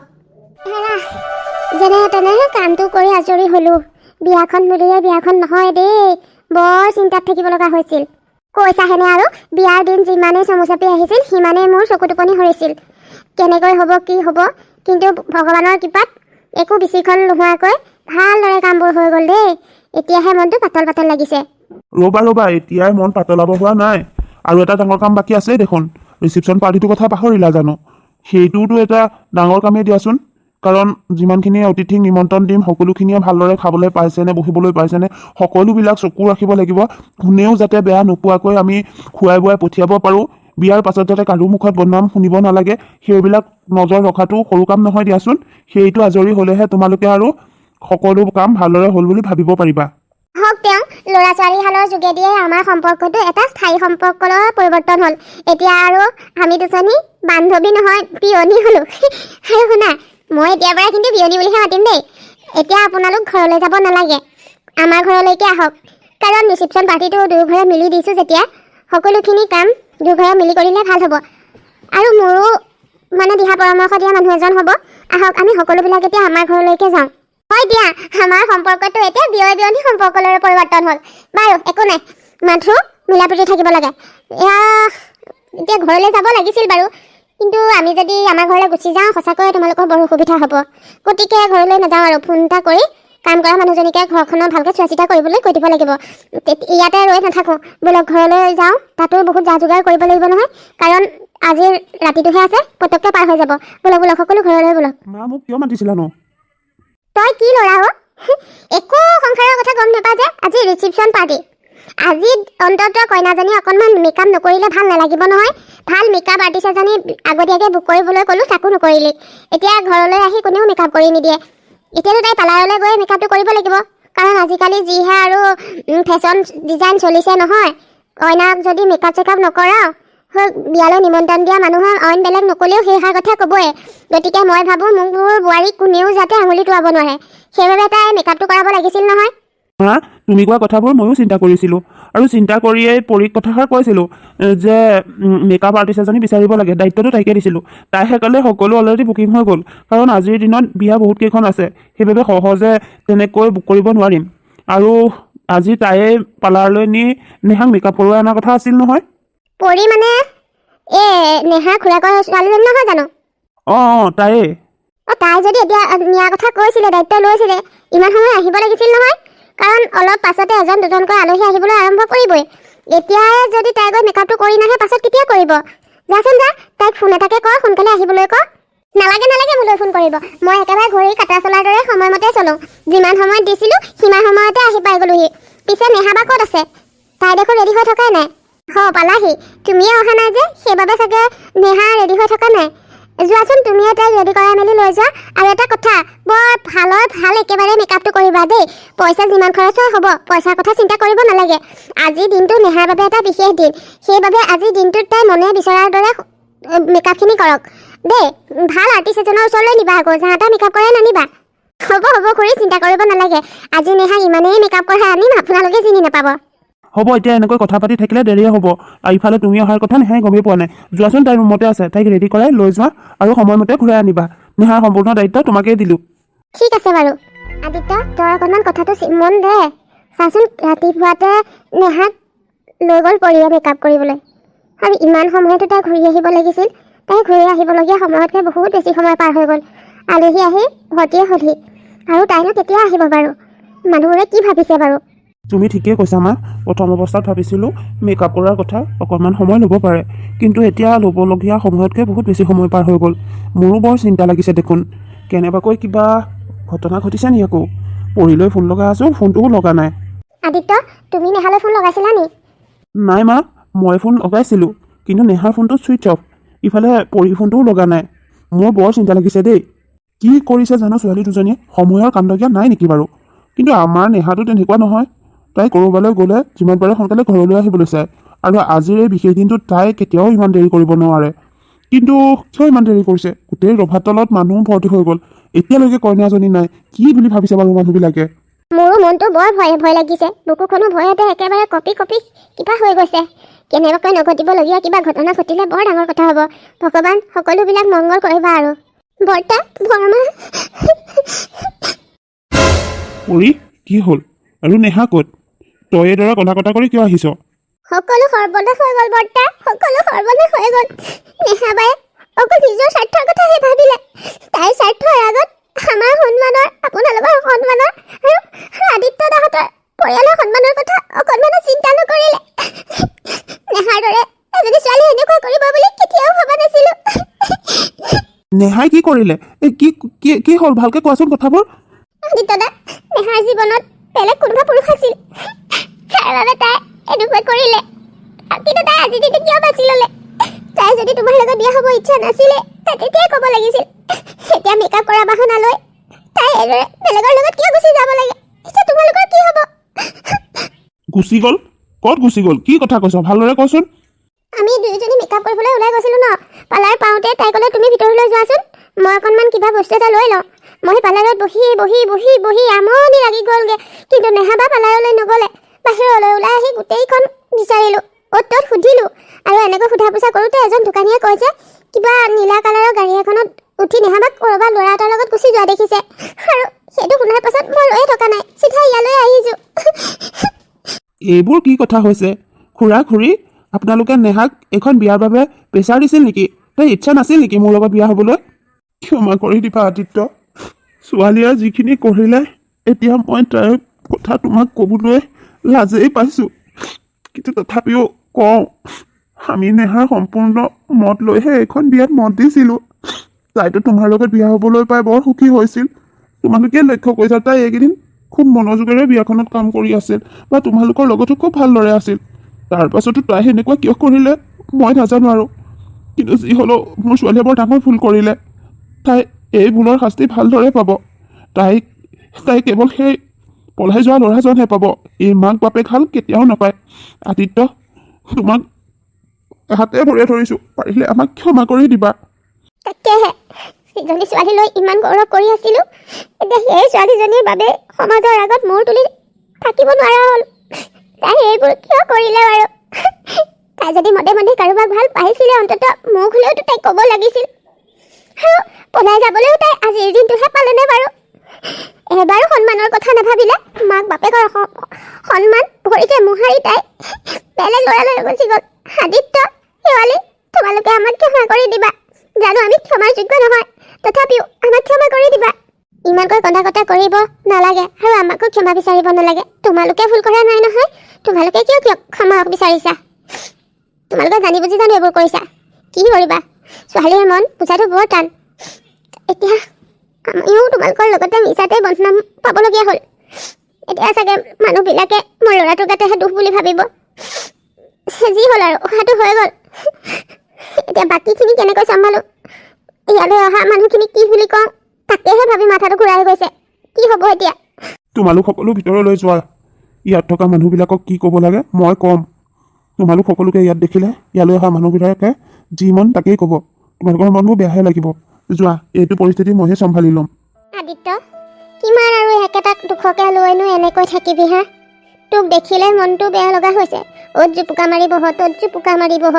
যেনে তেনে কামটো কৰি আজৰি হ'লোঁ। বিয়াখন বুলিয়ে বিয়াখন নহয় দেই, বৰ চিন্তাত থাকিব লগা হৈছিল। কৈছাহেনে আৰু বিয়াৰ দিন যিমানেই চমুচাপি আহিছিল সিমানেই মোৰ চকু টোপনি সৰিছিল। কেনেকৈ হ'ব কি হ'ব, কিন্তু ভগৱানৰ কৃপাত একো বিচিখন নোহোৱাকৈ ভালদৰে কামবোৰ হৈ গ'ল দেই। এতিয়াহে মনটো পাতল পাতল লাগিছে। ৰ'বা, এতিয়াই মন পাতলাব হোৱা নাই। আৰু এটা ডাঙৰ কাম বাকী আছে দেখোন। ৰিচিপশ্যন পাৰ্টিটোৰ কথা পাহৰিলা জানো? সেইটোতো এটা ডাঙৰ কামেই দিয়াচোন। কাৰণ যিমানখিনি অতিথিক নিমন্ত্ৰণ দিম সকলোখিনিয়ে ভালদৰে খাবলৈ পাইছেনে বহিবলৈ পাইছেনে সকলোবিলাক চকু ৰাখিব লাগিব। কোনেও যাতে বেয়া নোপোৱাকৈ আমি খুৱাই বুৱাই পঠিয়াব পাৰোঁ। বিয়াৰ পাছত যাতে কাৰো মুখত বদনাম শুনিব নালাগে, সেইবিলাক নজৰ ৰখাটো সৰু কাম নহয় দিয়াচোন। সেইটো আজৰি হ'লেহে তোমালোকে আৰু সকলো কাম ভালদৰে হ'ল বুলি ভাবিব পাৰিবা। হওক তেওঁ ল'ৰা ছোৱালীহালৰ যোগেদিয়ে আমাৰ সম্পৰ্কটো এটা স্থায়ী সম্পৰ্কলৈ পৰিৱৰ্তন হ'ল। এতিয়া আৰু আমি দুজনী বান্ধৱী নহয় পিয়নী হ'লো। আৰু শুনা, মই এতিয়াৰ পৰা কিন্তু পিয়নী বুলিহে মাতিম দেই। এতিয়া আপোনালোক ঘৰলৈ যাব নালাগে, আমাৰ ঘৰলৈকে আহক। কাৰণ ৰিচিপশ্যন পাৰ্টিটো দুয়োঘৰে মিলি দিছোঁ যেতিয়া সকলোখিনি কাম দুয়োঘৰে মিলি কৰিলে ভাল হ'ব। আৰু মোৰো মানে দিহা পৰামৰ্শ দিয়া মানুহ এজন হ'ব। আহক আমি সকলোবিলাক এতিয়া আমাৰ ঘৰলৈকে যাওঁ। হয় দিয়া, আমাৰ সম্পৰ্কটো এতিয়া বিয়নী সম্পৰ্কলৈ পৰিৱৰ্তন হ'ল। বাৰু একো নাই, মাথো মিলা প্ৰীতি থাকিব লাগে। এতিয়া ঘৰলৈ যাব লাগিছিল বাৰু, কিন্তু আমি যদি আমাৰ ঘৰলৈ গুচি যাওঁ সঁচাকৈ তোমালোকৰ বৰ অসুবিধা হ'ব। গতিকে ঘৰলৈ নাযাওঁ আৰু ফোন এটা কৰি কাম কৰা মানুহজনীকে ঘৰখনৰ ভালকৈ চোৱা চিতা কৰিবলৈ কৈ দিব লাগিব। ইয়াতে ৰৈ নাথাকোঁ, বোলক ঘৰলৈ যাওঁ। তাতো বহুত যা যোগাৰ কৰিব লাগিব নহয়, কাৰণ আজিৰ ৰাতিটোহে আছে, পটককৈ পাৰ হৈ যাব। বোলক সকলো ঘৰলৈ বোলক। মা মোক কিয় মাতিছিলানো? তই কি ল'ৰা হ? একো সংসাৰৰ কথা গম নাপা যে? আজি ৰিচিপশ্যন পাৰ্টি। আজি অন্ততঃ কইনাজনী অকণমান মেকআপ নকৰিলে ভাল নালাগিব নহয়। ভাল মেকআপ আৰ্টিষ্ট এজনী আগতীয়াকৈ বুক কৰিবলৈ ক'লোঁ, তাকো নকৰিলি। এতিয়া ঘৰলৈ আহি কোনেও মেকআপ কৰি নিদিয়ে। এতিয়াতো তাই পাৰ্লাৰলৈ গৈ মেকআপটো কৰিব লাগিব, কাৰণ আজিকালি যিহে আৰু ফেশ্বন ডিজাইন চলিছে নহয়। কইনাক যদি মেকআপ চেকআপ নকৰাও, বিয়ালৈ নিমন্ত্ৰণ দিয়া মানুহৰ অইন বেলেগ নক'লেও সেইষাৰ কথা ক'বই। গতিকে মই ভাবোঁ মোৰ বোৱাৰীক কোনেও যাতে আঙুলি টোৱাব নোৱাৰে, সেইবাবে তাই মেকআপটো কৰাব লাগিছিল নহয়। মা, তুমি কোৱা কথাবোৰ ময়ো চিন্তা কৰিছিলোঁ, আৰু চিন্তা কৰিয়েই পৰীক কথাষাৰ কৈছিলোঁ যে মেকআপ আৰ্টিষ্ট এজনী বিচাৰিব লাগে। দায়িত্বটো তাইকে দিছিলোঁ। তাইহে ক'লে সকলো অলৰেডি বুকিং হৈ গ'ল, কাৰণ আজিৰ দিনত বিয়া বহুত কেইখন আছে, সেইবাবে সহজে তেনেকৈ বুক কৰিব নোৱাৰিম। আৰু আজি তাইয়ে পাৰ্লাৰলৈ নি নেহাক মেকআপ কৰোৱাই অনাৰ কথা আছিল নহয়। পৰি মানে নেহা খুৰাকৰ ছোৱালীজনী নহয় জানো? অঁ তাইয়ে। তাই যদি এতিয়া নিয়াৰ কথা কৈছিলে, দায়িত্ব লৈছিলে, ইমান সময় আহিব লাগিছিল নহয়। কাৰণ অলপ পাছতে এজন দুজনকৈ আলহী আহিবলৈ আৰম্ভ কৰিবই। এতিয়াই যদি তাই গৈ মেকআপটো কৰি নাহে, পাছত কেতিয়া কৰিব? যাচোন যা, তাইক ফোন এটাকে কৰ, সোনকালে আহিবলৈ ক। নালাগে মোলৈ ফোন কৰিব। মই একেবাৰে ঘড়ী কাটা চলাৰ দৰে সময়মতে চলোঁ। যিমান সময়ত দিছিলোঁ সিমান সময়তে আহি পাই গ'লোহি। পিছে নেহা বা ক'ত আছে? তাই দেখোন ৰেডি হৈ থকাই নাই। পালাহি, তুমিয়ে অহা নাই যে, সেইবাবে চাগে নেহা ৰেডি হৈ থকা নাই। যোৱাচোন, তুমিয়ে তাইক ৰেডি কৰাই মেলি লৈ যোৱা। আৰু এটা কথা, বৰ ভাল একেবাৰে মেকআপটো কৰিবা দেই। পইচা যিমান খৰচ হয় হ'ব, পইচাৰ কথা চিন্তা কৰিব নালাগে। আজিৰ দিনটো নেহাৰ বাবে এটা বিশেষ দিন, সেইবাবে আজিৰ দিনটোত তাই মনে বিচৰাৰ দৰে মেকআপখিনি কৰক দেই। ভাল আৰ্টিষ্ট এজনৰ ওচৰলৈ নিবা আকৌ, যাহা তাহ মেকআপ কৰাই নানিবা। হ'ব খুৰী, চিন্তা কৰিব নালাগে। আজি নেহা ইমানেই মেকআপ কৰাই আনিম, আপোনালোকে চিনি নাপাব। হ'ব, এতিয়া এনেকৈ কথা পাতি থাকিলে দেৰিয়ে হ'ব। আৰু ইফালে তুমি অহাৰ কথা নেহাই গমেই পোৱা নাই। যোৱাচোন, তাইৰ ৰুমতে আছে, তাইক ৰেডি কৰাই লৈ যোৱা আৰু সময়মতে ঘূৰাই আনিবা। নেহাৰ সম্পূৰ্ণ দায়িত্ব তোমাকেই দিলোঁ। ঠিক আছে বাৰু। আদিত্য, তই অকণমান কথাটো মন দে। চাচোন, ৰাতিপুৱাতে নেহাক লৈ গ'ল পৰিয়ে মেকআপ কৰিবলৈ, আৰু ইমান সময়তো তাই ঘূৰি আহিব লাগিছিল। তাই ঘূৰি আহিবলগীয়া সময়তকৈ বহুত বেছি সময় পাৰ হৈ গ'ল। আলহী আহি ভৰ্তিয়ে হ'লহি, আৰু তাইনো কেতিয়া আহিব বাৰু? মানুহবোৰে কি ভাবিছে বাৰু? তুমি ঠিকেই কৈছা মা। প্ৰথম অৱস্থাত ভাবিছিলোঁ মেকআপ কৰাৰ কথা অকণমান সময় ল'ব পাৰে, কিন্তু এতিয়া ল'বলগীয়া সময়তকৈ বহুত বেছি সময় পাৰ হৈ গ'ল। মোৰো বৰ চিন্তা লাগিছে দেখোন। কেনেবাকৈ কিবা ঘটনা ঘটিছে নি আকৌ? পৰিলৈ ফোন লগাই আছোঁ, ফোনটোও লগা নাই। আদিত্য, তুমি নেহালৈ ফোন লগাইছিলা নি? নাই মা, মই ফোন লগাইছিলোঁ, কিন্তু নেহাৰ ফোনটো ছুইচ অফ। ইফালে পৰি ফোনটোও লগা নাই। মোৰ বৰ চিন্তা লাগিছে দেই। কি কৰিছে জানো ছোৱালী দুজনীয়ে? সময়ৰ কাণ্ডজ্ঞান নাই নেকি বাৰু? কিন্তু আমাৰ নেহাটো তেনেকুৱা নহয়। তাই ক'ৰবালৈ গ'লে যিমান পাৰে সোনকালে ঘৰলৈ আহিবলৈ চায়, আৰু আজিৰ এই বিশেষ দিনটোত তাই কেতিয়াও ইমান দেৰি কৰিব নোৱাৰে। কিন্তু কিয় ইমান দেৰি কৰিছে? গোটেই ৰভাতলত মানুহ ভৰ্তি হৈ গ'ল, এতিয়ালৈকে কইনাজনী নাই। কি বুলি ভাবিছে বাৰু মানুহবিলাকে? মোৰো মনটো বৰ ভয় লাগিছে। বুকুখনো ভয়তে একেবাৰে কঁপি কিবা হৈ গৈছে। কেনেবাকৈ নঘটিবলগীয়া কিবা ঘটনা ঘটিলে বৰ ডাঙৰ কথা হ'ব। ভগৱান সকলোবিলাক মংগল কৰিবা আৰু। বৰ্তা, বৰমা। পৰি, কি হ'ল? আৰু নেহা ক'ত? তই এইদৰে কথা কৰি কিয় আহিছ? সকলো সৰ্বনাশ হৈ গ'ল বৰ্তা, সকলো সৰ্বনাশ হৈ গ'ল। নেহাবাই অকল নিজৰ স্বাৰ্থৰ কথাহে ভাবিলে। তাইৰ স্বাৰ্থৰ আগত আমাৰ সন্মানৰ, আপোনালোকৰ সন্মানৰ আৰু আদিত্য দাহঁতৰ পৰিয়ালৰ সন্মানৰ কথা অকণমানো চিন্তা নকৰিলে। নেহাৰ দৰে এজনী ছোৱালী এনেকুৱা কৰিব বুলি কেতিয়াও ভবা নাছিলোঁ। নেহাই কি কৰিলে? কি কি হ'ল ভালকৈ কোৱাচোন কথাবোৰ। আদিত্য দা, নেহাৰ জীৱনত বেলেগ কোনোবা পুৰুষ আছিল, যাৰ বাবে তাই এনেকুৱা কৰিলে। কিন্তু তাই আজি দিনটো কিয় বাছি ল'লে? তাই যদি তোমাৰ লগত বিয়া হ'ব ইচ্ছা নাছিলে, তাই তেতিয়াই ক'ব লাগিছিল। এতিয়া মেকআপ কৰা বাহানা লৈ তাই এইদৰে বেলেগৰ লগত কিয় গুচি যাব লাগে? এতিয়া তোমালোকৰ কি হ'ব? গুচি গ'ল? ক'ত গুচি গ'ল? কি কথা কৈছ ভালদৰে কচোন। আমি দুয়োজনী মেকআপ কৰিবলৈ ওলাই গৈছিলোঁ ন। পাৰ্লাৰ পাওঁতে তাই ক'লে তুমি ভিতৰলৈ যোৱাচোন, মই অকণমান কিবা বস্তু এটা লৈ লওঁ। মই পাৰ্লাৰত বহি আমনি লাগি গ'লগৈ। কিন্তু নেহাবা পাৰ্লাৰলৈ নগ'লে। বাহিৰলৈ ওলাই আহি গোটেইখন বিচাৰিলোঁ, অ'ত ত'ত সুধিলোঁ। আৰু এনেকৈ সোধা পোছা কৰোঁতে এজন দোকানীয়ে কয় যে কিবা নীলা কালাৰৰ গাড়ী এখনত উঠি নেহাবাক ক'ৰবাত ল'ৰা এটাৰ লগত গুচি যোৱা দেখিছে। আৰু সেইটো শুনাৰ পাছত মই ৰৈয়ে থকা নাই, চিধা ইয়ালৈ আহিছোঁ। এইবোৰ কি কথা হৈছে? খুৰা খুৰী, আপোনালোকে নেহাক এইখন বিয়াৰ বাবে প্ৰেছাৰ দিছিল নেকি? তাই ইচ্ছা নাছিল নেকি মোৰ লগত বিয়া হ'বলৈ? ক্ষমা কৰি দিবা আদিত্য, ছোৱালীয়ে যিখিনি কৰিলে এতিয়া মই তাইৰ কথা তোমাক ক'বলৈ লাজেই পাইছোঁ। কিন্তু তথাপিও কওঁ, আমি নেহাৰ সম্পূৰ্ণ মত লৈহে এইখন বিয়াত মত দিছিলোঁ। তাইতো তোমাৰ লগত বিয়া হ'বলৈ পাই বৰ সুখী হৈছিল। তোমালোকে লক্ষ্য কৰিছা তাই এইকেইদিন খুব মনোযোগেৰে বিয়াখনত কাম কৰি আছিল বা তোমালোকৰ লগতো খুব ভালদৰে আছিল। তাৰ পাছতো তাই সেনেকুৱা কিয় কৰিলে মই নাজানো আৰু। কিন্তু যি হ'লেও মোৰ ছোৱালীয়ে বৰ ডাঙৰ ভুল কৰিলে। তাই এই ভুলৰ শাস্তি ভালদৰে পাব। তাই কেৱল সেই পলাই যোৱা ল'ৰাজনহে পাব। এই মাক বাপেক হাল কেতিয়াও নাপায়। আদিত্য, তোমাক হাতে ভৰিয়ে ধৰিছোঁ, পাৰিলে আমাক ক্ষমা কৰি দিবা। তাকেহে, যিজনী ছোৱালীলৈ ইমান গৌৰৱ কৰি আছিলোঁ, এতিয়া সেই ছোৱালীজনীৰ বাবে সমাজৰ আগত মূৰ তুলি থাকিব নোৱাৰা হ'ল। তাই এইবোৰ কিয় কৰিলে বাৰু? তাই যদি মদে কাৰোবাক ভাল পাইছিলে, অন্ততঃ মোক হ'লেওতো তাইক ক'ব লাগিছিল। আৰু পলাই যাবলৈও তাই আজিৰ দিনটোহে পালেনে বাৰু? এবাৰো সন্মানৰ কথা নাভাবিলে। মাক বাপেকৰ সন্মান ভৰিতে মোহাৰি তাই বেলেগ ল'ৰালৈ গুচি গ'ল। আদিত্য, শেৱালি, তোমালোকে আমাক ক্ষমা কৰি দিবা। জানো আমি ক্ষমাৰ যোগ্য নহয়, তথাপিও আমাক ক্ষমা কৰি দিবা। ইমানকৈ কন্দা-কটা কৰিব নালাগে আৰু আমাকো ক্ষমা বিচাৰিব নালাগে। তোমালোকে ভুল কৰা নাই নহয়। তোমালোকে কিয় ক্ষমা বিচাৰিছা? তোমালোকে জানি বুজি জানো এইবোৰ কৰিছা। কি কৰিবা, ছোৱালীৰ মন বুজাটো বৰ টান। এতিয়া আমিও তোমালোকৰ লগতে মিছাতে বদনাম পাবলগীয়া হ'ল। এতিয়া চাগে মানুহবিলাকে মোৰ ল'ৰাটোৰ গাতেহে দুখ বুলি ভাবিব। যি হ'ল আৰু অহাটো হৈ গ'ল। এতিয়া বাকীখিনি কেনেকৈ চম্ভালো? ইয়ালৈ অহা মানুহখিনি কি বুলি কওঁ তাকেহে ভাবি মাথাটো ঘূৰাই গৈছে। কি হ'ব এতিয়া? তোমালোক সকলো ভিতৰলৈ যোৱা। ইয়াত থকা মানুহবিলাকক কি ক'ব লাগে মই ক'ম। তোমালোক সকলোকে ইয়াত দেখিলে ইয়ালৈ অহা মানুহবিলাকে যি মন তাকেই ক'ব। তোমালোকৰ মনবোৰ বেয়াহে লাগিব। যোৱা, এইটো পৰিস্থিতি মইহে চম্ভালি ল'ম। আদিত্য, কিমান আৰু একেটা দুখকে লৈনো এনেকৈ থাকিবি হা? তোক দেখিলে মনটো বেয়া লগা হৈছে। অ'ত জোপোকা মাৰি বহ, ত'ত জোপোকা মাৰি বহ।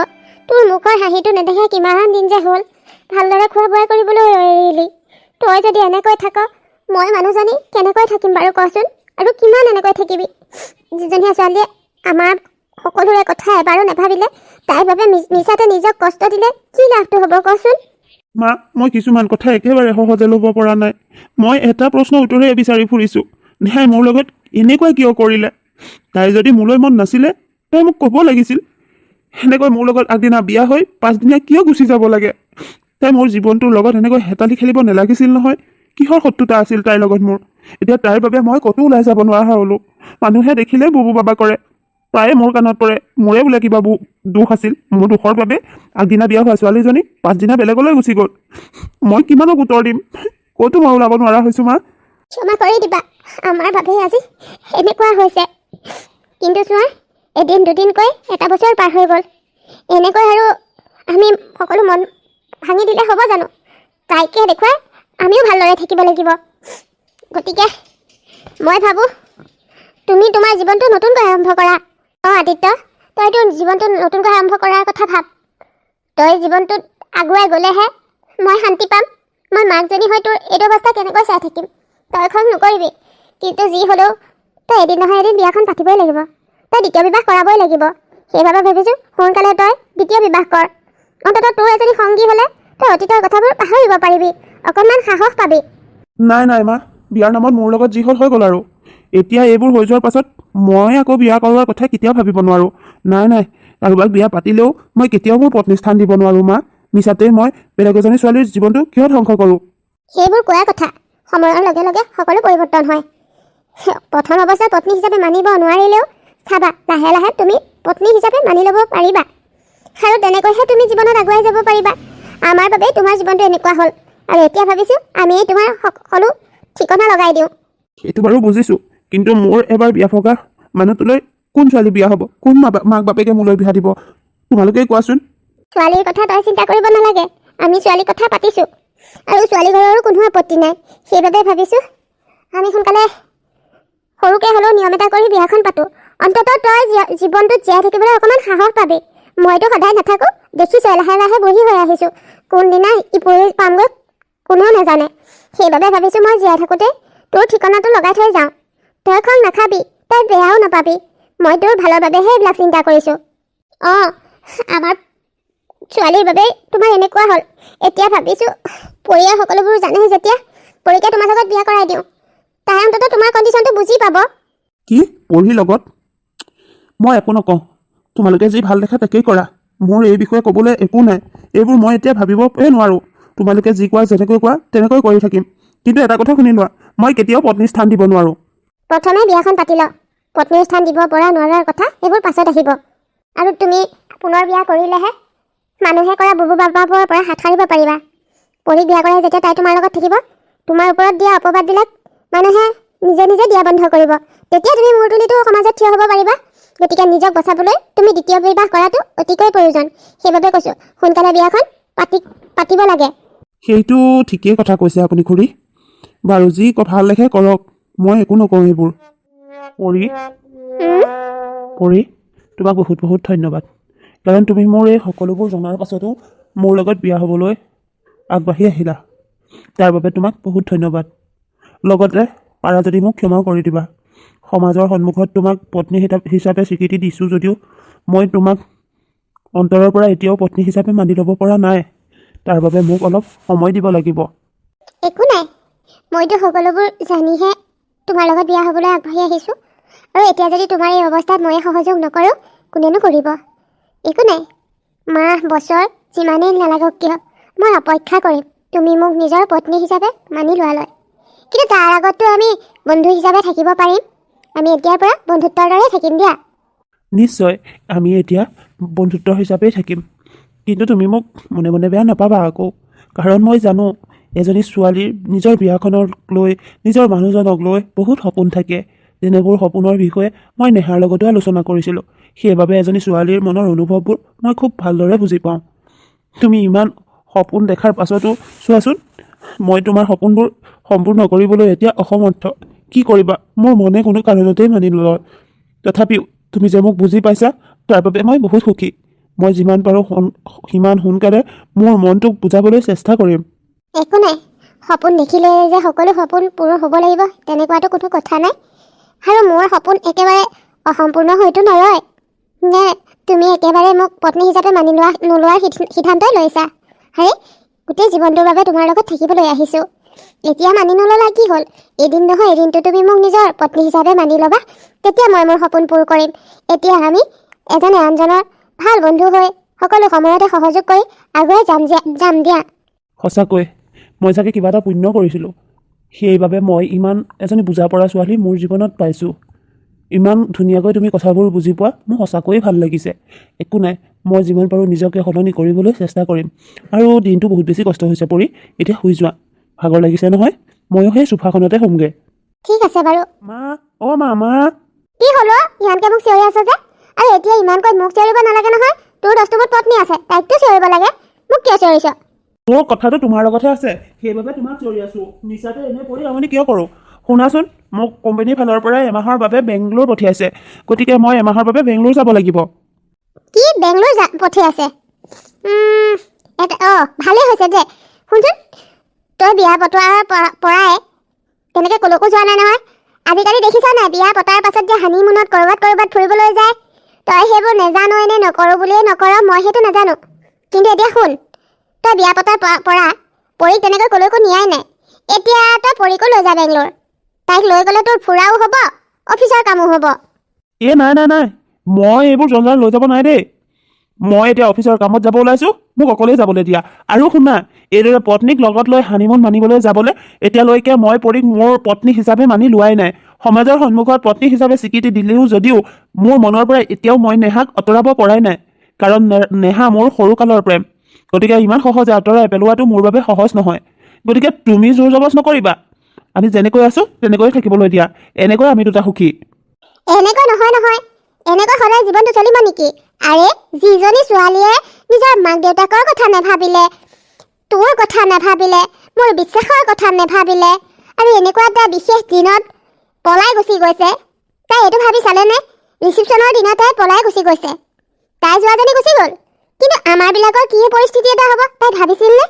তোৰ মুখৰ হাঁহিটো নেদেখা কিমান দিন যে হ'ল। ভালদৰে খোৱা বোৱা কৰিবলৈ এৰিলি। তই যদি এনেকৈ থাক, মই মানুহজনী কেনেকৈ থাকিম বাৰু কচোন? আৰু কিমান এনেকৈ থাকিবি? যিজনীয়ে ছোৱালীয়ে আমাৰ সকলোৰে কথা এবাৰো নাভাবিলে, তাইৰ বাবে মিছাতে নিজক কষ্ট দিলে কি লাভটো হ'ব কচোন? মা, মই কিছুমান কথা একেবাৰে সহজে ল'ব পৰা নাই। মই এটা প্ৰশ্নৰ উত্তৰহে বিচাৰি ফুৰিছোঁ। নেহাই মোৰ লগত এনেকুৱা কিয় কৰিলে? তাই যদি মোলৈ মন নাছিলে, তাই মোক ক'ব লাগিছিল। সেনেকৈ মোৰ লগত আগদিনা বিয়া হৈ পাছদিনা কিয় গুচি যাব লাগে? তাই মোৰ জীৱনটোৰ লগত এনেকৈ হেতালি খেলিব নালাগিছিল নহয়। কিহৰ শত্ৰুতা আছিল তাইৰ লগত মোৰ? এতিয়া তাইৰ বাবে মই ক'তো ওলাই যাব নোৱাৰা হ'লোঁ। মানুহে দেখিলে বুবু বাবা কৰে, প্ৰায়ে মোৰ কাণত পৰে মোৰে বোলে কিবা দোষ আছিল। মোৰ দোষৰ বাবে আগদিনা বিয়া হোৱা ছোৱালীজনী পাছদিনা বেলেগলৈ গুচি গ'ল। মই কিমানক উত্তৰ দিম? ক'তো মই ওলাব নোৱাৰা হৈছোঁ মা। ক্ষমা কৰি দিবা, আমাৰ বাবে আজি এনেকুৱা হৈছে। কিন্তু চোৱা, এদিন দুদিনকৈ এটা বছৰ পাৰ হৈ গ'ল। এনেকৈ আৰু আমি সকলো মন ভাঙি দিলে হ'ব জানো? তাইকে দেখুৱাই আমিও ভালদৰে থাকিব লাগিব। গতিকে মই ভাবোঁ তুমি তোমাৰ জীৱনটো নতুনকৈ আৰম্ভ কৰা। আদিত্য, তই তোৰ জীৱনটো নতুনকৈ আৰম্ভ কৰাৰ কথা ভাব। তই জীৱনটোত আগুৱাই গ'লেহে মই শান্তি পাম। মই মাকজনী হৈ তোৰ এইটো অৱস্থা কেনেকৈ চাই থাকিম? তই খং নকৰিবি, কিন্তু যি হ'লেও তই এদিন নহয় এদিন বিয়াখন পাতিবই লাগিব। তই দ্বিতীয় বিবাহ কৰাবই লাগিব। সেইবাবে ভাবিছোঁ সোনকালে তই দ্বিতীয় বিবাহ কৰ। অন্ততঃ তোৰ এজনী সংগী হ'লে তই অতীতৰ কথাবোৰ পাহৰিব পাৰিবি, অকণমান সাহস পাবি। নাই মা, বিয়াৰ নামত মোৰ লগত যি হ'ল হৈ গ'ল আৰু। এতিয়া এইবোৰ হৈ যোৱাৰ পাছত মই আকৌ বিয়া কৰোৱাৰ কথা কেতিয়াও ভাবিব নোৱাৰোঁ। নাই, কাৰোবাক বিয়া পাতিলেও মই কেতিয়াও মোৰ পত্নী স্থান দিব নোৱাৰোঁ মা। মিছাতেই মই বেলেগ এজনী ছোৱালীৰ জীৱনটো কিয় ধ্বংস কৰোঁ? সেইবোৰ কোৱা কথা। সময়ৰ লগে লগে সকলো পৰিৱৰ্তন হয়। প্ৰথম অৱস্থাত পত্নী হিচাপে মানিব নোৱাৰিলেও চাবা, লাহে লাহে তুমি পত্নী হিচাপে মানি ল'ব পাৰিবা, আৰু তেনেকৈহে তুমি জীৱনত আগুৱাই যাব পাৰিবা। আমাৰ বাবে তোমাৰ জীৱনটো এনেকুৱা হ'ল, আৰু এতিয়া ভাবিছোঁ আমিয়েই তোমাৰ সকলো ঠিকনা লগাই দিওঁ। সেইটো বাৰু বুজিছোঁ, কিন্তু মোৰ এবাৰ বিয়া ভগা মানুহটোলৈ কোন ছোৱালী বিয়া হ'ব? কোন মাক বাপেকে মোলৈ বিয়া দিব? তোমালোকেই কোৱাচোন। ছোৱালীৰ কথা তই চিন্তা কৰিব নালাগে। আমি ছোৱালীৰ কথা পাতিছোঁ, আৰু ছোৱালী ঘৰৰো কোনো আপত্তি নাই। সেইবাবে ভাবিছোঁ আমি সোনকালে সৰুকৈ হ'লেও নিয়ম এটা কৰি বিয়াখন পাতোঁ। অন্ততঃ তই জীৱনটোত জীয়াই থাকিবলৈ অকণমান সাহস পাবি। মইতো সদায় নাথাকোঁ, দেখিছোঁ লাহে লাহে বুঢ়ী হৈ আহিছোঁ। কোনদিনা ইপুৰি পামগৈ কোনেও নাজানে। সেইবাবে ভাবিছোঁ মই জীয়াই থাকোঁতে তোৰ ঠিকনাটো লগাই থৈ যাওঁ। তই খং নাখাবি, তই বেয়াও নাপাবি। মই তোৰ ভালৰ বাবেহে এইবিলাক চিন্তা কৰিছোঁ। অঁ, আমাৰ ছোৱালীৰ বাবে তোমাৰ এনেকুৱা হ'ল। এতিয়া ভাবিছোঁ পৰিয়াল সকলোবোৰ জানে যেতিয়া পৰীকে তোমাৰ লগত বিয়া কৰাই দিওঁ। তাই অন্ততঃ তোমাৰ কণ্ডিশ্যনটো বুজি পাব। কি পঢ়ি লগত? মই একো নকওঁ, তোমালোকে যি ভাল দেখা তাকেই কৰা। মোৰ এই বিষয়ে ক'বলৈ একো নাই। এইবোৰ মই এতিয়া ভাবিবই নোৱাৰোঁ। তোমালোকে যি কোৱা, যেনেকৈ কোৱা তেনেকৈ কৰি থাকিম। কিন্তু এটা কথা শুনি লোৱা, মই কেতিয়াও পত্নীৰ স্থান দিব নোৱাৰোঁ। প্ৰথমে বিয়াখন পাতি ল। পত্নীৰ স্থান দিব পৰা নোৱাৰাৰ কথা এইবোৰ পাছত আহিব। আৰু তুমি পুনৰ বিয়া কৰিলেহে মানুহে কৰা বুবু বাবাবোৰৰ পৰা হাত সাৰিব পাৰিবা। পৰীক বিয়া কৰাই যেতিয়া তাই তোমাৰ লগত থাকিব, তোমাৰ ওপৰত দিয়া অপবাদবিলাক মানুহে নিজে নিজে দিয়া বন্ধ কৰিব। তেতিয়া তুমি মূৰ তুলিটো সমাজত থিয় হ'ব পাৰিবা। গতিকে নিজক বচাবলৈ তুমি দ্বিতীয় বিবাহ কৰাটো অতিকৈ প্ৰয়োজন। সেইবাবে কৈছোঁ সোনকালে বিয়াখন পাতিব লাগে। সেইটো ঠিকেই কথা কৈছে আপুনি খুৰী। বাৰু যি কথা লেখে কৰক, মই একো নকওঁ এইবোৰ। পৰী, তোমাক বহুত বহুত ধন্যবাদ। কাৰণ তুমি মোৰ এই সকলোবোৰ জনাৰ পাছতো মোৰ লগত বিয়া হ'বলৈ আগবাঢ়ি আহিলা। তাৰ বাবে তোমাক বহুত ধন্যবাদ। লগতে পাৰা যদি মোক ক্ষমাও কৰি দিবা। সমাজৰ সন্মুখত তোমাক পত্নী হিচাপে স্বীকৃতি দিছোঁ যদিও মই তোমাক অন্তৰৰ পৰা এতিয়াও পত্নী হিচাপে মানি ল'ব পৰা নাই। তাৰ বাবে মোক অলপ সময় দিব লাগিব। একো নাই, মইতো সকলোবোৰ জানিহে তোমাৰ লগত বিয়া হ'বলৈ আগবাঢ়ি আহিছোঁ। আৰু এতিয়া যদি তোমাৰ এই অৱস্থাত ময়ে সহযোগ নকৰোঁ, কোনেনো কৰিব? একো নাই, মাহ বছৰ যিমানেই নালাগক কিয় মই অপেক্ষা কৰিম তুমি মোক নিজৰ পত্নী হিচাপে মানি লোৱালৈ। কিন্তু তাৰ আগততো আমি বন্ধু হিচাপে থাকিব পাৰিম। আমি এতিয়াৰ পৰা বন্ধুত্বৰ দৰে থাকিম দিয়া। নিশ্চয়, আমি এতিয়া বন্ধুত্ব হিচাপেই থাকিম। কিন্তু তুমি মোক মনে মনে বেয়া নাপাবা আকৌ। কাৰণ মই জানো এজনী ছোৱালীৰ নিজৰ বিয়াখনক লৈ, নিজৰ মানুহজনক লৈ বহুত সপোন থাকে। যেনেবোৰ সপোনৰ বিষয়ে মই নেহাৰ লগতো আলোচনা কৰিছিলোঁ। সেইবাবে এজনী ছোৱালীৰ মনৰ অনুভৱবোৰ মই খুব ভালদৰে বুজি পাওঁ। তুমি ইমান সপোন দেখাৰ পাছতো চোৱাচোন, মই তোমাৰ সপোনবোৰ সম্পূৰ্ণ কৰিবলৈ এতিয়া অসমৰ্থ। কি কৰিবা, মোৰ মনে কোনো কাৰণতেই মানি নলয়। তথাপিও তুমি যে মোক বুজি পাইছা, তাৰ বাবে মই বহুত সুখী। মই যিমান পাৰোঁ সিমান সোনকালে মোৰ মনটোক বুজাবলৈ চেষ্টা কৰিম। একো নাই, সপোন দেখিলে যে সকলো সপোন পূৰণ হ'ব লাগিব তেনেকুৱাতো কোনো কথা নাই। আৰু মোৰ সপোন একেবাৰে অসম্পূৰ্ণ হয়তো নৰয়। নে তুমি একেবাৰে মোক পত্নী হিচাপে মানি নোলোৱাৰ সিদ্ধান্তই লৈছা? আৰে গোটেই জীৱনটোৰ বাবে তোমাৰ লগত থাকিবলৈ আহিছোঁ। এতিয়া মানি নল'লা কি হ'ল? এদিন নহয় এদিনটো তুমি মোক নিজৰ পত্নী হিচাপে মানি ল'বা। তেতিয়া মই মোৰ সপোন পূৰ কৰিম। এতিয়া আমি এজনে আনজনৰ ভাল বন্ধু হৈ সকলো সময়তে সহযোগ কৰি আগুৱাই যাম দিয়া। সঁচাকৈ মই চাগে কিবা এটা পুণ্য কৰিছিলোঁ। সেইবাবে মই ইমান এজনী বুজা পৰা ছোৱালী মোৰ জীৱনত পাইছোঁ। ইমান ধুনীয়াকৈ তুমি কথাবোৰ বুজি পোৱা, মোৰ সঁচাকৈয়ে ভাল লাগিছে। একো নাই, মই যিমান পাৰোঁ নিজকে সলনি কৰিবলৈ চেষ্টা কৰিম। আৰু দিনটো বহুত বেছি কষ্ট হৈছে পৰি, এতিয়া শুই যোৱা। ভাগৰ লাগিছে নহয়, ময়ো সেই চোফাখনতে শুমগৈ। ঠিক আছে বাৰু। মা, অ' মা। কি হ'লো ইমানকৈ মোক চিঞৰি আছ যে? আৰু এতিয়া ইমানকৈ মোক চিঞৰিব নালাগে নহয়। তোৰ দস্তুৰমত পত্নী আছে, তাইকতো চিঞৰিব লাগে। মোক কিয় চিঞৰিছ? মোৰ কথাটো তোমাৰ লগতহে আছে, সেইবাবে তোমাক চিঞৰি আছোঁ। নিচাতে এনে পৰি আমনি কিয় কৰোঁ? শুনাচোন, মোক কোম্পানীৰ ফালৰ পৰাই এমাহৰ বাবে বেংগলোৰ পঠিয়াইছে। গতিকে মই এমাহৰ বাবে বেংগলোৰ যাব লাগিব। কি বেংগলোৰ পঠিয়াইছে? ভালেই হৈছে দে। শুনচোন, তই বিয়া পতোৱাৰ পৰাই তেনেকৈ ক'লৈকো যোৱা নাই নহয়। আজিকালি দেখিছ নাই, বিয়া পতাৰ পাছত যে হানিমুনত ক'ৰবাত ফুৰিবলৈ যায়। তই সেইবোৰ নেজানো, এনে নকৰোঁ বুলিয়ে নকৰ, মই সেইটো নাজানো। কিন্তু এতিয়া শুন, তই বিয়া পতাৰ পৰা পৰীক তেনেকৈ ক'লৈকো নিয়াই নাই। এতিয়া তই পৰীকো লৈ যা বেংগলোৰ। তাইক লৈ গ'লে তোৰ ফুৰাও হ'ব, অফিচৰ কামো হ'ব। নাই, মই এইবোৰ জঞ্জাল লৈ যাব নাই দেই। মই এতিয়া অফিচৰ কামত যাব ওলাইছোঁ, মোক অকলেই যাবলৈ দিয়া। আৰু শুনা, এইদৰে পত্নীক লগত লৈ হানিমুন মানিবলৈ যাবলৈ এতিয়ালৈকে মই পৰীক মোৰ পত্নী হিচাপে মানি লোৱাই নাই। সমাজৰ সন্মুখত পত্নী হিচাপে স্বীকৃতি দিলেও যদিও মোৰ মনৰ পৰা এতিয়াও মই নেহাক আঁতৰাব পৰাই নাই। কাৰণ নেহা মোৰ সৰুকালৰ প্ৰেম। গতিকে ইমান সহজে আঁতৰাই পেলোৱাটো মোৰ বাবে সহজ নহয়। গতিকে তুমি জোৰ জবজ নকৰিবা। আমি যেনেকৈ আছোঁ তেনেকৈয়ে থাকিবলৈ দিয়া। এনেকৈ আমি দুটা সুখী। এনেকৈ নহয়। এনেকৈ হ'লে জীৱনটো চলিব নেকি? আৰে যিজনী ছোৱালীয়ে নিজৰ মাক দেউতাকৰ কথা নাভাবিলে, তোৰ কথা নাভাবিলে, মোৰ বিশ্বাসৰ কথা নাভাবিলে, আৰু এনেকুৱা এটা বিশেষ দিনত পলাই গুচি গৈছে, তাই এইটো ভাবি চালেনে? ৰিচিপশ্যনৰ দিনা তাই পলাই গুচি গৈছে। তাই যোৱাজনী গুচি গ'ল, কিন্তু আমাৰবিলাকৰ কি পৰিস্থিতি এটা হ'ব তাই ভাবিছিলনে?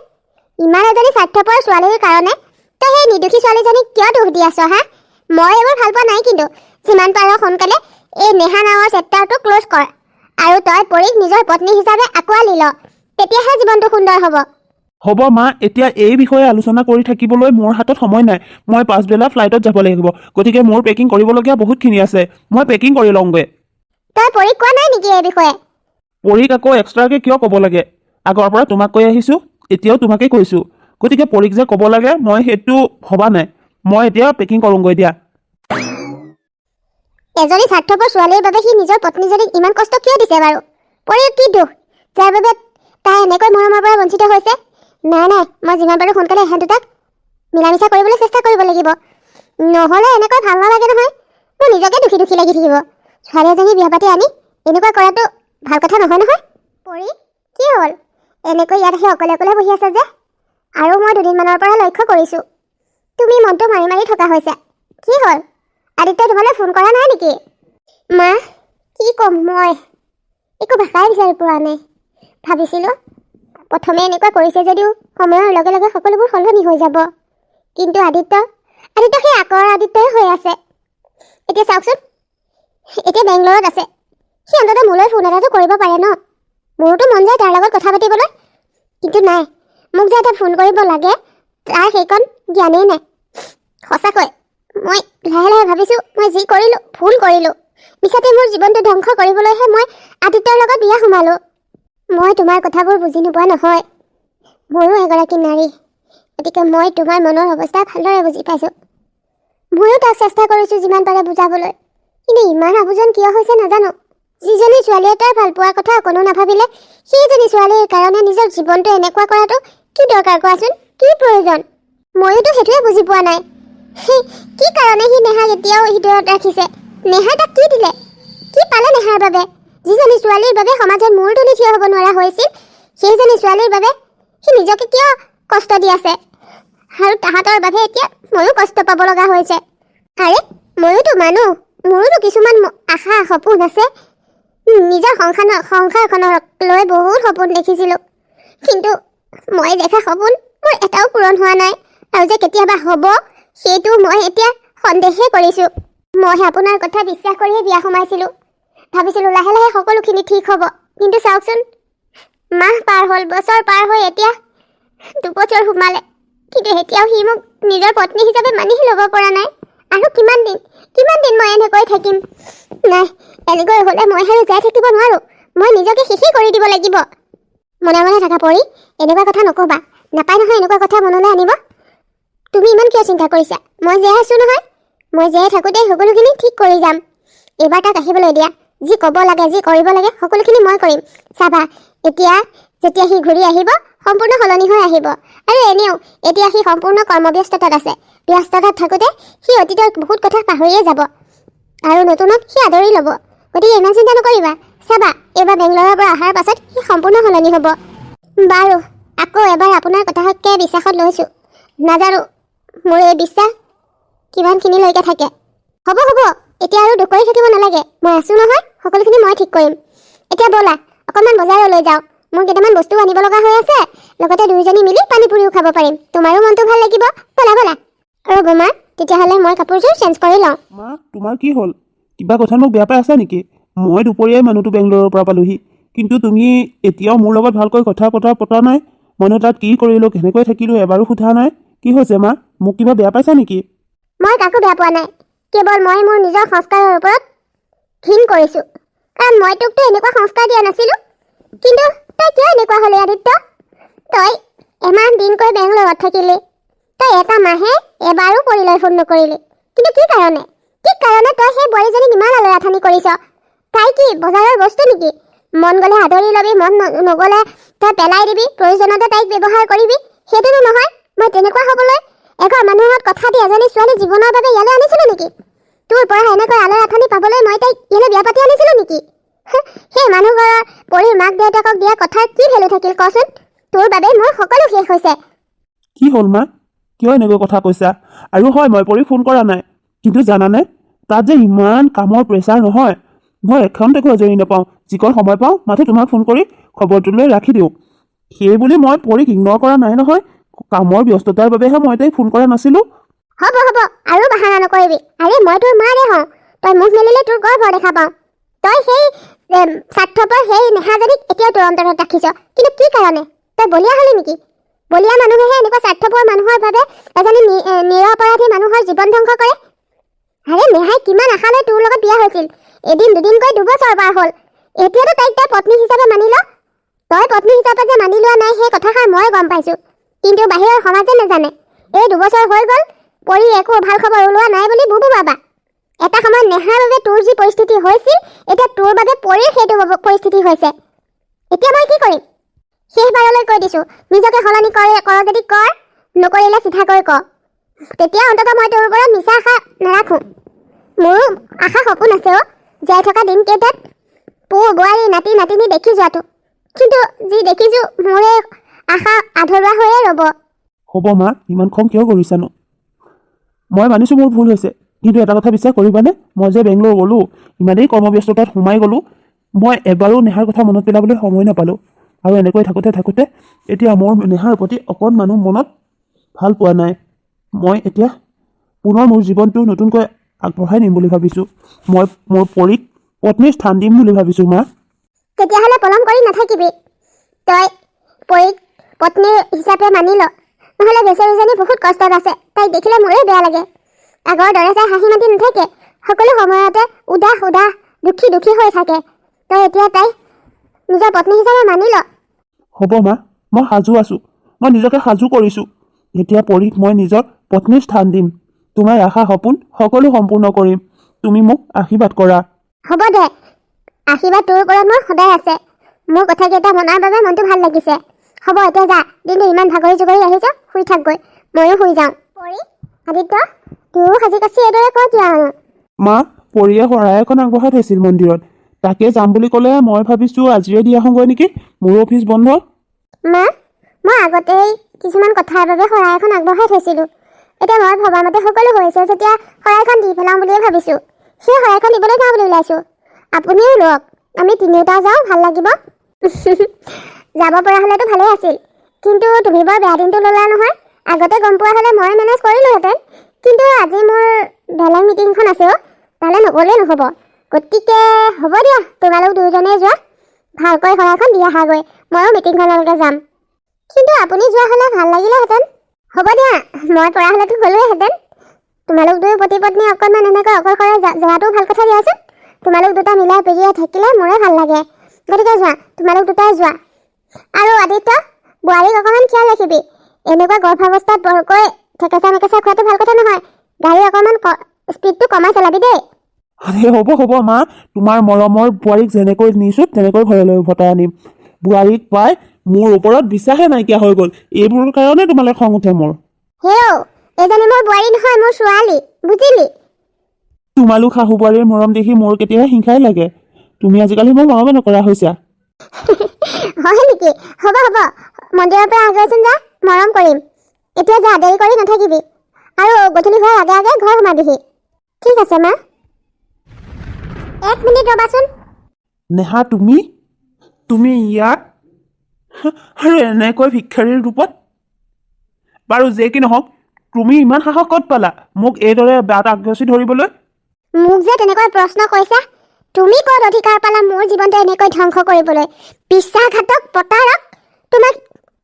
ইমান এজনী স্বাৰ্থপৰ ছোৱালীৰ কাৰণে তই সেই নিৰ্দোষী ছোৱালীজনীক কিয় দোষ দি আছ হা? মই এইবোৰ ভাল পোৱা নাই, কিন্তু যিমান পাৰ সোনকালে এই নেহা নামৰ চেপ্টাৰটো ক্ল'জ কৰ, আৰু তই পৰীক নিজৰ পত্নী হিচাপে আঁকোৱালি ল। তেতিয়াহে জীৱনটো সুন্দৰ হ'ব। হ'ব মা, এতিয়া এই বিষয়ে আলোচনা কৰি থাকিবলৈ মোৰ হাতত সময় নাই। মই পাছবেলা ফ্লাইটত যাব লাগিব। গতিকে মোৰ পেকিং কৰিবলগীয়া বহুতখিনি আছে। মই পেকিং কৰি লওঁগৈ। তই পৰীক কোৱা নাই নেকি এই বিষয়ে? পৰীক আকৌ এক্সট্ৰাকৈ কিয় ক'ব লাগে? আগৰ পৰা তোমাক কৈ আহিছোঁ, এতিয়াও তোমাকেই কৈছোঁ। গতিকে পৰীক যে ক'ব লাগে মই সেইটো ভবা নাই। মই এতিয়া পেকিং কৰোঁগৈ দিয়া। এজনী স্বাৰ্থপৰ ছোৱালীৰ বাবে সি নিজৰ পত্নীজনীক ইমান কষ্ট কিয় দিছে বাৰু? পৰীৰ কি দোষ যাৰ বাবে তাই এনেকৈ মৰমৰ পৰা বঞ্চিত হৈছে? নাই, মই যিমান পাৰোঁ সোনকালে এহেঁত দুটাক মিলা মিছা কৰিবলৈ চেষ্টা কৰিব লাগিব। নহ'লে এনেকৈ ভাল নালাগে নহয়। মোৰ নিজকে দুখী লাগি থাকিব। ছোৱালী এজনী বিয়া পাতি আনি এনেকুৱা কৰাটো ভাল কথা নহয়। পৰী, কি হ'ল? এনেকৈ ইয়াত আহি অকলে বহি আছে যে? আৰু মই দুদিনমানৰ পৰা লক্ষ্য কৰিছোঁ তুমি মনটো মাৰি থকা হৈছে। কি হ'ল? আদিত্যই তোমালৈ ফোন কৰা নাই নেকি? মা, কি ক'ম মই? একো ভাষাই বিচাৰি পোৱা নাই। ভাবিছিলোঁ প্ৰথমে এনেকুৱা কৰিছে যদিও সময়ৰ লগে লগে সকলোবোৰ সলনি হৈ যাব। কিন্তু আদিত্য সেই আকৰ আদিত্যই হৈ আছে। এতিয়া চাওকচোন, এতিয়া বেংগলৰত আছে। সি অন্ততঃ মোলৈ ফোন এটাটো কৰিব পাৰে ন? মোৰোতো মন যায় তাৰ লগত কথা পাতিবলৈ। কিন্তু নাই, মোক যে এটা ফোন কৰিব লাগে তাৰ সেইকণ জ্ঞানেই নাই। সঁচাকৈ মই লাহে ভাবিছোঁ মই যি কৰিলোঁ ভুল কৰিলোঁ। পিছতে মোৰ জীৱনটো ধ্বংস কৰিবলৈহে মই আদিত্যৰ লগত বিয়া সোমালোঁ। মই তোমাৰ কথাবোৰ বুজি নোপোৱা নহয়। ময়ো এগৰাকী নাৰী, গতিকে মই তোমাৰ মনৰ অৱস্থা ভালদৰে বুজি পাইছোঁ। ময়ো তাক চেষ্টা কৰিছোঁ যিমান পাৰে বুজাবলৈ, কিন্তু ইমান আবুজন কিয় হৈছে নাজানো। যিজনী ছোৱালীয়ে তাৰ ভাল পোৱাৰ কথা অকণো নাভাবিলে, সেইজনী ছোৱালীৰ কাৰণে নিজৰ জীৱনটো এনেকুৱা কৰাটো কি দৰকাৰ কোৱাচোন? কি প্ৰয়োজন? ময়োতো সেইটোৱে বুজি পোৱা নাই। কি কাৰণে সি নেহাক এতিয়াও হৃদয়ত ৰাখিছে? নেহাই তাক কি দিলে? কি পালে নেহাৰ বাবে? যিজনী ছোৱালীৰ বাবে সমাজত মূৰ তুলি থিয় হ'ব নোৱাৰা হৈছিল, সেইজনী ছোৱালীৰ বাবে সি নিজকে কিয় কষ্ট দি আছে? আৰু তাহাঁতৰ বাবে এতিয়া ময়ো কষ্ট পাব লগা হৈছে। আৰে ময়োতো মানুহ, মোৰোতো কিছুমান আশা সপোন আছে। নিজৰ সংসাৰখনক লৈ বহুত সপোন দেখিছিলোঁ, কিন্তু মই দেখা সপোন মোৰ এটাও পূৰণ হোৱা নাই। আৰু যে কেতিয়াবা হ'ব সেইটো মই এতিয়া সন্দেহে কৰিছোঁ। মই আপোনাৰ কথা বিশ্বাস কৰিহে বিয়া সোমাইছিলোঁ। ভাবিছিলোঁ লাহে সকলোখিনি ঠিক হ'ব, কিন্তু চাওকচোন, মাহ পাৰ হ'ল, বছৰ পাৰ হৈ এতিয়া 2 বছৰ সোমালে, কিন্তু এতিয়াও সি মোক নিজৰ পত্নী হিচাপে মানিহি ল'ব পৰা নাই। আৰু কিমান দিন মই এনেকৈ থাকিম? নাই, এনেকৈ হ'লে মই আৰু জীয়াই থাকিব নোৱাৰোঁ। মই নিজকে শেষেই কৰি দিব লাগিব। মনে থাকা পৰি, এনেকুৱা কথা নক'বা। নাপায় নহয় এনেকুৱা কথা মনলৈ আনিব। তুমি ইমান কিয় চিন্তা কৰিছা? মই জীয়াই আছোঁ নহয়। মই জীয়াই থাকোঁতেই সকলোখিনি ঠিক কৰি যাম। এইবাৰ তাক আহিবলৈ দিয়া। যি ক'ব লাগে, যি কৰিব লাগে সকলোখিনি মই কৰিম। চাবা, এতিয়া যেতিয়া সি ঘূৰি আহিব সম্পূৰ্ণ সলনি হৈ আহিব। আৰু এনেও এতিয়া সি সম্পূৰ্ণ কৰ্মব্যস্ততাত আছে। ব্যস্ততাত থাকোঁতে সি অতীতৰ বহুত কথা পাহৰিয়ে যাব, আৰু নতুনক সি আদৰি ল'ব। গতিকে ইমান চিন্তা নকৰিবা। চাবা, এইবাৰ বেংগলোৰৰ পৰা অহাৰ পাছত সি সম্পূৰ্ণ সলনি হ'ব। বাৰু, আকৌ এবাৰ আপোনাৰ কথাকে বিশ্বাসত লৈছোঁ। নাজানো মোৰ এই বিশ্বাস কিমানখিনিলৈকে থাকে। হ'ব, এতিয়া আৰু দুখ কৰি থাকিব নালাগে। মই আছোঁ নহয়, সকলোখিনি মই ঠিক কৰিম। এতিয়া ব'লা অকণমান বজাৰলৈ যাওঁ। মোৰ কেইটামান বস্তু আনিব লগা হৈ আছে। লগতে দুয়োজনী মিলি পানী পুৰিও খাব পাৰিম। তোমাৰো মনটো ভাল লাগিব। ব'লা। ৰ'ব মা, তেতিয়াহ'লে মই কাপোৰযোৰ চেঞ্জ কৰি লওঁ। মা, তোমাৰ কি হ'ল? কিবা কথাত মোক বেয়া পাই আছা নেকি? মই দুপৰীয়াই মানুহটো বেংগলোৰৰ পৰা পালোহি, কিন্তু তুমি এতিয়াও মোৰ লগত ভালকৈ কথা পতা নাই। মইনো তাত কি কৰিলোঁ, কেনেকৈ থাকিলোঁ এবাৰো সোধা নাই। কি হৈছে মা? মোক কিবা বেয়া পাইছা নেকি? মই কাকো বেয়া পোৱা নাই। কেৱল মই মোৰ নিজৰ সংস্কাৰৰ ওপৰত ঘিণ কৰিছোঁ। কাৰণ মই তোকতো এনেকুৱা সংস্কাৰ দিয়া নাছিলোঁ। কিন্তু তই কিয় এনেকুৱা হ'লি আদিত্য? তই এমাহ দিনকৈ বেংগলোৰত থাকিলি, তই এটা মাহে এবাৰো পৰিলৈ ফোন নকৰিলি, কিন্তু কি কাৰণে তই সেই বোৱাৰীজনীক ইমান আলৈ আথানি কৰিছ? তাই কি বজাৰৰ বস্তু নেকি? মন গ'লে আদৰি ল'বি, মন নগ'লে তই পেলাই দিবি, প্ৰয়োজনতে তাইক ব্যৱহাৰ কৰিবি, সেইটোতো নহয়। মই তেনেকুৱা হ'বলৈ এঘৰ মানুহত কথা দি এজনী ছোৱালী জীৱনৰ বাবে ইয়ালৈ আনিছিলোঁ নেকি? তোৰ পৰা এনেকৈ আলৈ আথানি পাবলৈ মই তাইক ইয়ালৈ বিয়া পাতি আনিছিলোঁ নেকি? সেই মানুহঘৰৰ পৰীৰ মাক দেউতাকক দিয়া কথাৰ কি ভেলু থাকিল কচোন? তোৰ বাবে মোৰ সকলো শেষ হৈছে। কি হ'ল মা, কিয় এনেকৈ কথা কৈছা? আৰু হয়, মই পৰি ফোন কৰা নাই, কিন্তু জানানে তাত যে ইমান কামৰ প্ৰেছাৰ নহয়, মই এখনতেকো আজৰি নাপাওঁ। যিকণ সময় পাওঁ মাথো তোমাক ফোন কৰি খবৰটো লৈ ৰাখি দিওঁ। সেই বুলি মই পৰীক ইগন'ৰ কৰা নাই নহয়, কামৰ ব্যস্ততাৰ বাবেহে মই তাইক ফোন কৰা নাছিলোঁ। হ'ব আৰু বাহানা নকৰিবি। আৰে মই তোৰ মাৰে হওঁ, তই মুখ মেলিলে তোৰ গৰ্ভ দেখা পাওঁ। তই সেই স্বাৰ্থপৰ সেই নেহাজনীক এতিয়াও তোৰ অন্তৰত ৰাখিছ, কিন্তু কি কাৰণে? তই বলিয়া হলি নেকি? বলিয়া মানুহেহে এনেকুৱা স্বাৰ্থপৰ মানুহৰ বাবে এজনী নিৰপৰাধী মানুহৰ জীৱন ধ্বংস কৰে। আৰে নেহাই কিমান আশা লৈ তোৰ লগত বিয়া হৈছিল, এদিন দুদিনকৈ 2 বছৰ পাৰ হ'ল, এতিয়াতো তাইক তই পত্নী হিচাপে মানি ল। তই পত্নী হিচাপে যে মানি লোৱা নাই সেই কথাষাৰ মই গম পাইছোঁ, কিন্তু বাহিৰৰ সমাজে নাজানে। এই 2 বছৰ হৈ গ'ল, পৰি একো ভাল খবৰ ওলোৱা নাই বুলি বুবু বাবা। এটা সময়ত নেহাৰ বাবে তোৰ যি পৰিস্থিতি হৈছিল, এতিয়া তোৰ বাবে পৰীৰ সেইটো পৰিস্থিতি হৈছে। এতিয়া মই কি কৰিম? শেষবাৰলৈ কৈ দিছোঁ, নিজকে সলনি কৰ যদি কৰ, নকৰিলে চিধাকৈ ক। তেতিয়া অন্ততঃ মই তোৰ ওপৰত মিছা আশা নাৰাখোঁ। মোৰো আশা সপোন আছে অ', জীয়াই থকা দিনকেইটাত পু বোৱাৰী নাতি নাতিনী দেখি যোৱাটো, কিন্তু যি দেখিছোঁ মোৰে আশা আধৰুৱা হৈয়ে ৰ'ব। হ'ব মা, ইমান খং কিয় কৰিছানো? মই মানিছোঁ মোৰ ভুল হৈছে, কিন্তু এটা কথা বিশ্বাস কৰিবানে, মই যে বেংগলোৰ গ'লোঁ, ইমানেই কৰ্মব্যস্ততাত সোমাই গ'লোঁ, মই এবাৰো নেহাৰ কথা মনত পেলাবলৈ সময় নাপালোঁ। আৰু এনেকৈ থাকোঁতে এতিয়া মোৰ নেহাৰ প্ৰতি অকণমানো মনত ভাল পোৱা নাই। মই এতিয়া পুনৰ মোৰ জীৱনটো নতুনকৈ আগবঢ়াই নিম বুলি ভাবিছোঁ। মই মোৰ পৰীক পত্নীৰ স্থান দিম বুলি ভাবিছোঁ মা। তেতিয়াহ'লে পলম কৰি নাথাকিবি, তই পৰীক পত্নী হিচাপে মানি ল, নহ'লে বেচেৰীজনী বহুত কষ্টত আছে, তাইক দেখিলে মোৰে বেয়া লাগে। আগৰ দৰে তাই হাঁহি মাতি নাথাকে, সকলো সময়তে উদাস দুখী হৈ থাকে। তই এতিয়া তাইক নিজৰ পত্নী হিচাপে মানি ল। হ'ব মা, মই সাজু আছোঁ, মই নিজকে সাজু কৰিছোঁ। এতিয়া পৰীক মই নিজৰ পত্নীৰ স্থান দিম, তোমাৰ আশা সপোন সকলো সম্পূৰ্ণ কৰিম। তুমি মোক আশীৰ্বাদ কৰা। হ'ব দে, আশীৰ্বাদ তোৰ ওপৰত মোৰ সদায় আছে। মোৰ কথাকেইটা মনাৰ বাবে মনটো ভাল লাগিছে। হ'ব এতিয়া যা, দিনটো ইমান ভাগৰি জুগৰি আহিছ, শুই থাকগৈ, ময়ো শুই যাওঁ। পৰী, আদিত্য, তোৰো সাজি কাচি এইদৰে কৈ দিয়া আৰু। মা, পৰীয়ে শৰাই এখন আগবঢ়াই থৈছিল মন্দিৰত, তাকে যাম বুলি ক'লে মই ভাবিছোঁ আজিয়ে দি আহোঁগৈ নেকি, মোৰো অফিচ বন্ধ। মা, মই আগতেই কিছুমান কথাৰ বাবে শৰাই এখন আগবঢ়াই থৈছিলোঁ। এতিয়া মই ভবামতে সকলো হৈছে যেতিয়া শৰাইখন দি পেলাওঁ বুলিয়ে ভাবিছোঁ। সেই শৰাইখন দিবলৈ যাওঁ বুলি ওলাইছোঁ। আপুনিও লওক, আমি তিনিওটা যাওঁ, ভাল লাগিব। যাব পৰা হ'লেতো ভালেই আছিল, কিন্তু তুমি বৰ বেয়া দিনটো ল'লা নহয়। আগতে গম পোৱা হ'লে মই মেনেজ কৰিলোঁহেঁতেন, কিন্তু আজি মোৰ বেলেগ মিটিংখন আছে অ', তালৈ নগ'লেই নহ'ব। গতিকে হ'ব দিয়া, তোমালোক দুয়োজনেই যোৱা, ভালকৈ শৰাইখন দি আহাগৈ, ময়ো মিটিংখনলৈকে যাম। কিন্তু আপুনি যোৱা হ'লে ভাল লাগিলেহেঁতেন। হ'ব দিয়া, মই পৰা হ'লেতো গ'লোৱেহেঁতেন। তোমালোক দুয়ো পতি পত্নী অকণমান এনেকৈ অকলশৰে যোৱাটোও ভাল কথা দিয়াচোন। তোমালোক দুটা মিলাই পেৰিয়াই থাকিলে মোৰে ভাল লাগে। গতিকে যোৱা, তোমালোক দুটাই যোৱা। আৰু আদিত্য, বোৱাৰীক অকণমান খিয়াল ৰাখিবি, এনেকুৱা গৰ্ভাৱস্থাত বৰকৈ ঠেকেচা মেকেচা খোৱাটো ভাল কথা নহয়। গাড়ী অকণমান স্পীডটো কমাই চলাবি দেই। আৰে হ'ব মা, তোমাৰ মৰমৰ বোৱাৰীক যেনেকৈ নিছোঁ তেনেকৈ ঘৰলৈ উভতাই আনিম। বোৱাৰীক পাই মোৰ ওপৰত বিশ্বাসে নাইকিয়া হৈ গ'ল, এইবোৰৰ কাৰণে তোমালৈ খং উঠে মোৰ। হেও, এইজনী মোৰ বোৱাৰী নহয়, মোৰ ছোৱালী, বুজিলি? তোমালোক শাহু বোৱাৰীৰ মৰম দেখি মোৰ কেতিয়াবা হিংসাই লাগে। তুমি আজিকালি মোৰ মৰমে নকৰা হৈছা। হয় নেকি? হ'ব, মন্দিৰৰ পৰা আগৈচোন যা, মৰম কৰিম। এতিয়া যা, দেৰি কৰি নাথাকিবি, আৰু গধূলি হোৱাৰ আগে আগে ঘৰ সোমাবিহি। ঠিক আছে মা। 1 মিনিট ৰ'বাচোন। নেহা, তুমি ইয়াত, আৰু এনেকৈ ভিক্ষাৰীৰ ৰূপত? বাৰু যে কি নহওক, তুমি ইমান সাহস ক'ত পালা মোক এইদৰে বাট আগবাচি ধৰিবলৈ? মোক যে তেনেকৈ প্ৰশ্ন কৰিছা, তুমি ক'ত অধিকাৰ পালা মোৰ জীৱনটো এনেকৈ ধ্বংস কৰিবলৈ? বিশ্বাসঘাতক, প্ৰতাৰক, তোমাক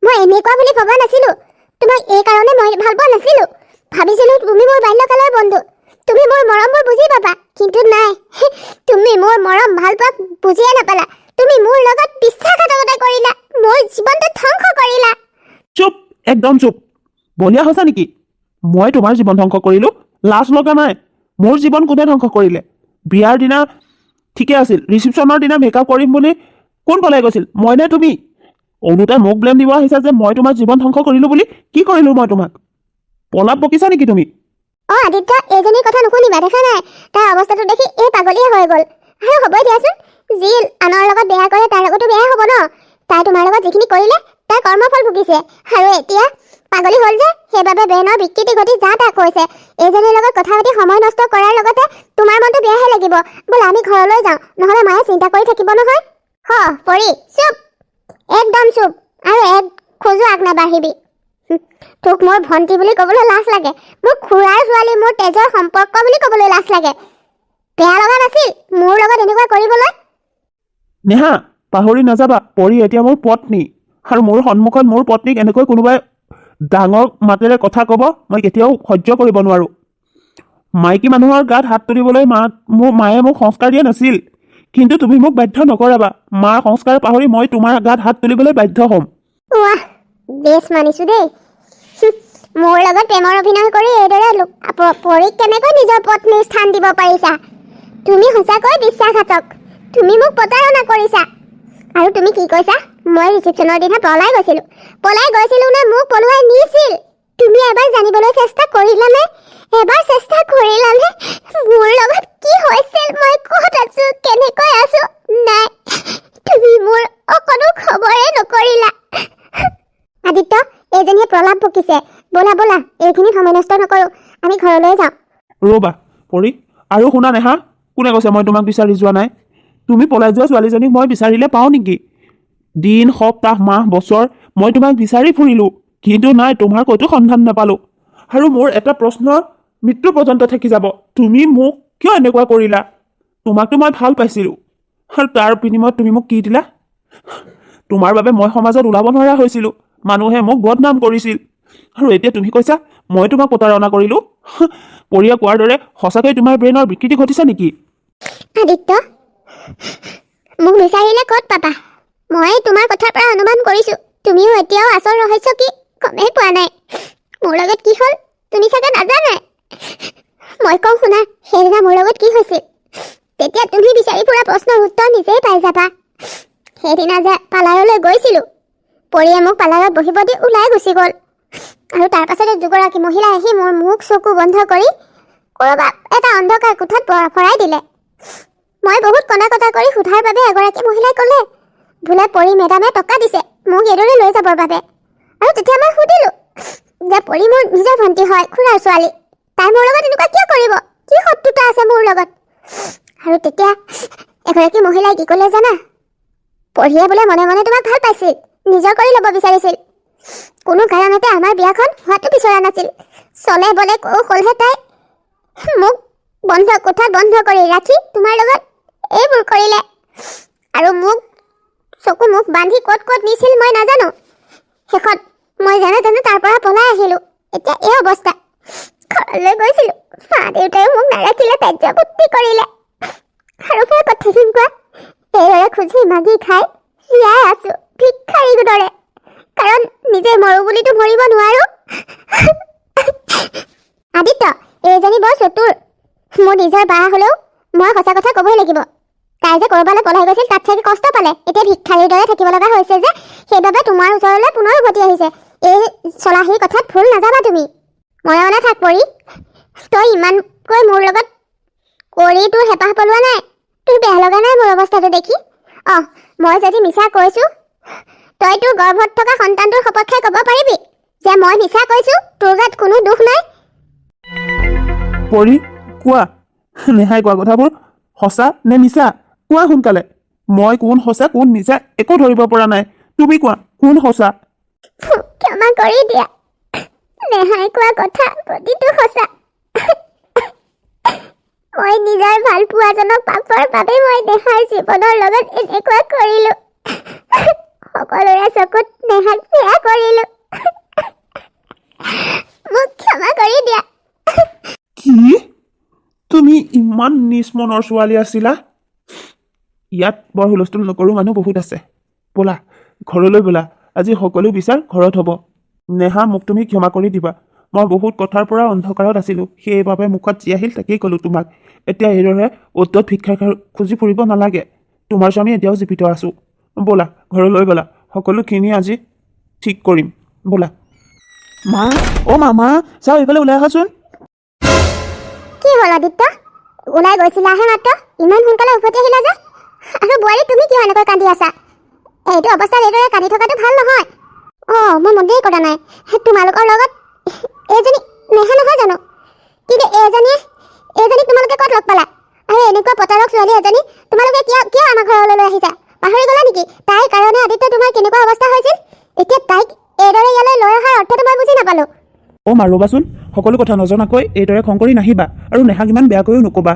মই এনেকুৱা বুলি ভবা নাছিলোঁ। তোমাক এই কাৰণে মই ভাল পোৱা নাছিলোঁ। ভাবিছিলোঁ তুমি মোৰ বাল্যকালৰ বন্ধু, তুমি মোৰ মৰমবোৰ বুজি পাবা, কিন্তু নাই, তুমি মোৰ মৰম ভাল পোৱা বুজিয়ে নাপালা। তুমি মোৰ লগত বিশ্বাসঘাতকতা একদম চুপ বলিয়া হৈছা নেকি মই তোমাৰ জীৱন ধ্বংস কৰিলোঁ লাজ লগা নাই মোৰ জীৱন কোনে ধ্বংস কৰিলে বিয়াৰ দিনা ঠিকে আছিল ৰিচিপশ্যনৰ দিনা মেকআপ কৰিম বুলি কোন পলাই গৈছিল মই নে তুমি ওলোটাই মোক ব্লেম দিব আহিছা যে মই তোমাৰ জীৱন ধ্বংস কৰিলোঁ বুলি কি কৰিলোঁ মই তোমাক পলাপ বকিছা নেকি তুমি আদিত্য এইজনীৰ কথা নুশুনিবা দেখা নাই তাৰ অৱস্থাটো দেখি এই পাগলীয়ে হৈ গ'ল আৰু হ'বই দিয়াচোন যি আনৰ লগত বেয়া কৰে তাৰ লগতো বেয়া হ'ব ন তাই তোমাৰ লগত যিখিনি কৰিলে তাৰ কৰ্মফল ভুগিছে আৰু এতিয়া পাগলী হ'ল যে সেইবাবে ব্ৰেইনৰ বিকৃতি ঘটি যা তাক কৈছে এইজনীৰ লগত কথা পাতি সময় নষ্ট কৰাৰ লগতে তোমাৰ মনটো বেয়াহে লাগিব বোলে আমি ঘৰলৈ যাওঁ নহ'লে মায়ে চিন্তা কৰি থাকিব নহয় পৰি চুপ একদম চুপ আৰু এক খোজো আগ নাবাঢ়িবি তোক মোৰ ভণ্টি বুলি ক'বলৈ লাজ লাগে মোৰ খুৰাৰ ছোৱালী মোৰ তেজৰ সম্পৰ্ক বুলি ক'বলৈ লাজ লাগে বেয়া লগা নাছিল মোৰ লগত এনেকুৱা কৰিবলৈ নেহা পাহৰি নাযাবা পৰি এতিয়া মোৰ পত্নী আৰু মোৰ সন্মুখত মোৰ পত্নীক এনেকৈ কোনোবাই ডাঙৰ মাতেৰে কথা ক'ব মই কেতিয়াও সহ্য কৰিব নোৱাৰোঁ মাইকী মানুহৰ গাত হাত তুলিবলৈ মোৰ মায়ে মোক সংস্কাৰ দিয়া নাছিল কিন্তু তুমি মোক বাধ্য নকৰাবা মাৰ সংস্কাৰ পাহৰি মই তোমাৰ গাত হাত তুলিবলৈ বাধ্য হ'ম ৱাহ বেছ মানিছোঁ দেই মোৰ লগত প্ৰেমৰ অভিনয় কৰি এইদৰে পৰীক কেনেকৈ নিজৰ পত্নীৰ স্থান দিব পাৰিছা তুমি সঁচাকৈ বিশ্বাসঘাতক তুমি মোক প্ৰতাৰণা কৰিছা আৰু তুমি কি কৈছা মই ৰিচিপশ্যনৰ দিনা পলাই গৈছিলোঁ নে মোক পলুৱাই নিছিল তুমি এবাৰ জানিবলৈ চেষ্টা কৰিলানে মোৰ লগত কি হৈছিল মই ক'ত আছোঁ কেনেকৈ আছোঁ নাই তুমি মোৰ অকণো খবৰে নকৰিলা আদিত্য এইজনীয়ে প্ৰলাপ বকিছে ব'লা এইখিনি সময় নষ্ট নকৰোঁ আমি ঘৰলৈ যাওঁ ৰ'বা পৰি আৰু শুনা নেহা কোনে কৈছে মই তোমাক বিচাৰি যোৱা নাই তুমি পলাই যোৱা ছোৱালীজনীক মই বিচাৰিলে পাওঁ নেকি দিন সপ্তাহ মাহ বছৰ মই তোমাক বিচাৰি ফুৰিলোঁ কিন্তু নাই তোমাৰ ক'তো সন্ধান নাপালোঁ আৰু মোৰ এটা প্ৰশ্ন মৃত্যু পৰ্যন্ত থাকি যাব তুমি মোক কিয় এনেকুৱা কৰিলা তোমাকতো মই ভাল পাইছিলোঁ আৰু তাৰ বিনিময়ত তুমি মোক কি দিলা তোমাৰ বাবে মই সমাজত ওলাব নোৱাৰা হৈছিলোঁ মানুহে মোক বদনাম কৰিছিল আৰু এতিয়া তুমি কৈছা মই তোমাক প্ৰতাৰণা কৰিলোঁ পৰিয়া কোৱাৰ দৰে সঁচাকৈ তোমাৰ ব্ৰেইনৰ বিকৃতি ঘটিছে নেকি আদিত্য মোক বিচাৰিলে ক'ত পাবা মই তোমাৰ কথাৰ পৰা অনুমান কৰিছোঁ তুমিও এতিয়াও আচল ৰহস্য কি গমেই পোৱা নাই মোৰ লগত কি হ'ল তুমি চাগে নাজানাই মই কওঁ শুনা সেইদিনা মোৰ লগত কি হৈছিল তেতিয়া তুমি বিচাৰি ফুৰা প্ৰশ্নৰ উত্তৰ নিজেই পাই যাবা সেইদিনা যে পাৰ্লাৰলৈ গৈছিলোঁ পৰিয়ে মোক পাৰ্লাৰত বহিব দি ওলাই গুচি গ'ল আৰু তাৰ পাছতে দুগৰাকী মহিলা আহি মোৰ মুখ চকু বন্ধ কৰি ক'ৰবাত এটা অন্ধকাৰ কোঠাত ভৰাই দিলে মই বহুত কণা কটা কৰি সোধাৰ বাবে এগৰাকী মহিলাই ক'লে বোলে পৰি মেডামে টকা দিছে মোক এইদৰে লৈ যাবৰ বাবে আৰু তেতিয়া মই সুধিলোঁ যে পৰি মোৰ নিজৰ ভণ্টি হয় খুৰাৰ ছোৱালী তাই মোৰ লগত এনেকুৱা কিয় কৰিব কি শত্ৰুতা আছে মোৰ লগত আৰু তেতিয়া এগৰাকী মহিলাই কি ক'লে জানা পঢ়িয়ে বোলে মনে মনে তোমাক ভাল পাইছিল নিজৰ কৰি ল'ব বিচাৰিছিল কোনো কাৰণতে আমাৰ বিয়াখন হোৱাটো বিচৰা নাছিল চলে বলে কৌশলহে তাই মোক কোঠাত বন্ধ কৰি ৰাখি তোমাৰ লগত এইবোৰ কৰিলে আৰু মোক চকু মুখ বান্ধি ক'ত নিছিল মই নাজানো শেষত মই যেনে তেনে তাৰ পৰা পলাই আহিলোঁ এতিয়া এই অৱস্থা ঘৰলৈ গৈছিলোঁ মা দেউতাই মোক নাৰাখিলে ত্যাজ্যপুত্তি কৰিলে আৰু মই কথাখিনি কোৱা এইদৰে খুজি মাগি খাই জীয়াই আছোঁ ভিক্ষাৰীৰ দৰে কাৰণ নিজে মৰো বুলিতো মৰিব নোৱাৰোঁ আদিত্য এইজনী বৰ চতুৰ মোৰ নিজৰ বা হ'লেও মই সঁচা কথা ক'বই লাগিব তাই যে ক'ৰবালৈ পলাই গৈছিল তাত থাকি কষ্ট পালে এতিয়া ভিক্ষাৰীৰ দৰে থাকিব লগা হৈছে যে সেইবাবে তোমাৰ ওচৰলৈ পুনৰ উভতি আহিছে এই চলাহীৰ কথাত ভুল নাযাবা তুমি মনে থাক পৰি তই ইমানকৈ মোৰ লগত কৰি তোৰ হেঁপাহ পলোৱা নাই তোৰ বেয়া লগা নাই মোৰ অৱস্থাটো দেখি মই যদি মিছা কৈছোঁ তই তোৰ গৰ্ভত থকা সন্তানটোৰ সপক্ষে ক'ব পাৰিবি যে মই মিছা কৈছোঁ তোৰ গাত কোনো দুখ নাই পৰি কোৱা নেহাই কোৱা কথাবোৰ সঁচা নে মিছা কোৱা সোনকালে মই কোন সঁচা কোন মিছা একো ধৰিব পৰা নাই তুমি কোৱা কোন সঁচা ক্ষমা কৰি দিয়া নেহাই কোৱা কথা প্ৰতিটো সঁচা মই নিজৰ ভাল পোৱাজনক পাবৰ বাবে মই নেহাৰ জীৱনৰ লগত এনেকুৱা কৰিলোঁ সকলোৰে চকুত নেহাক বেয়া কৰিলোঁ মোক ক্ষমা কৰি দিয়া কি তুমি ইমান নিজ মনৰ ছোৱালী আছিলা ইয়াত বৰ হুলস্থুল নকৰোঁ মানুহ বহুত আছে ব'লা ঘৰলৈ ব'লা আজি সকলো বিচাৰ ঘৰত হ'ব নেহা মোক তুমি ক্ষমা কৰি দিবা মই বহুত কথাৰ পৰা অন্ধকাৰত আছিলোঁ সেইবাবে মুখত যি আহিল তাকেই ক'লোঁ তোমাক এতিয়া এইদৰে অ'ত ভিক্ষা খুজি ফুৰিব নালাগে তোমাৰ স্বামী এতিয়াও জীৱিত আছোঁ ব'লা ঘৰলৈ ব'লা সকলোখিনি আজি ঠিক কৰিম ব'লা মা অ' মা চাওঁ এইফালে ওলাই আহাচোন কি হ'ল আদিত্য ওলাই গৈছিলাহে মাত্ৰ ইমান সোনকালে উভতি আহিলা যে আৰু বোৱাৰী তুমি কিয় এনেকৈ কান্দি আছা এইটো অৱস্থাত এইদৰে কান্দি থকাটো ভাল নহয় মই মন্দিৰ কৰা নাই তোমালোকৰ লগত এইজনী নেহা নহয় জানো কিন্তু এইজনী তোমালোকে ক'ত লগ পালা আৰু এনেকুৱা প্ৰতাৰক ছোৱালী এজনী তোমালোকে কিয় আমাৰ ঘৰলৈ লৈ আহিছা পাহৰি গ'লা নেকি তাইৰ কাৰণে আদিত্য তোমাৰ কেনেকুৱা অৱস্থা হৈছিল এতিয়া তাইক এইদৰে ইয়ালৈ লৈ অহাৰ অৰ্থটো মই বুজি নাপালোঁ অ' মা ৰ'বাচোন সকলো কথা নজনাকৈ এইদৰে খং কৰি নাহিবা আৰু নেহাক ইমান বেয়াকৈও নক'বা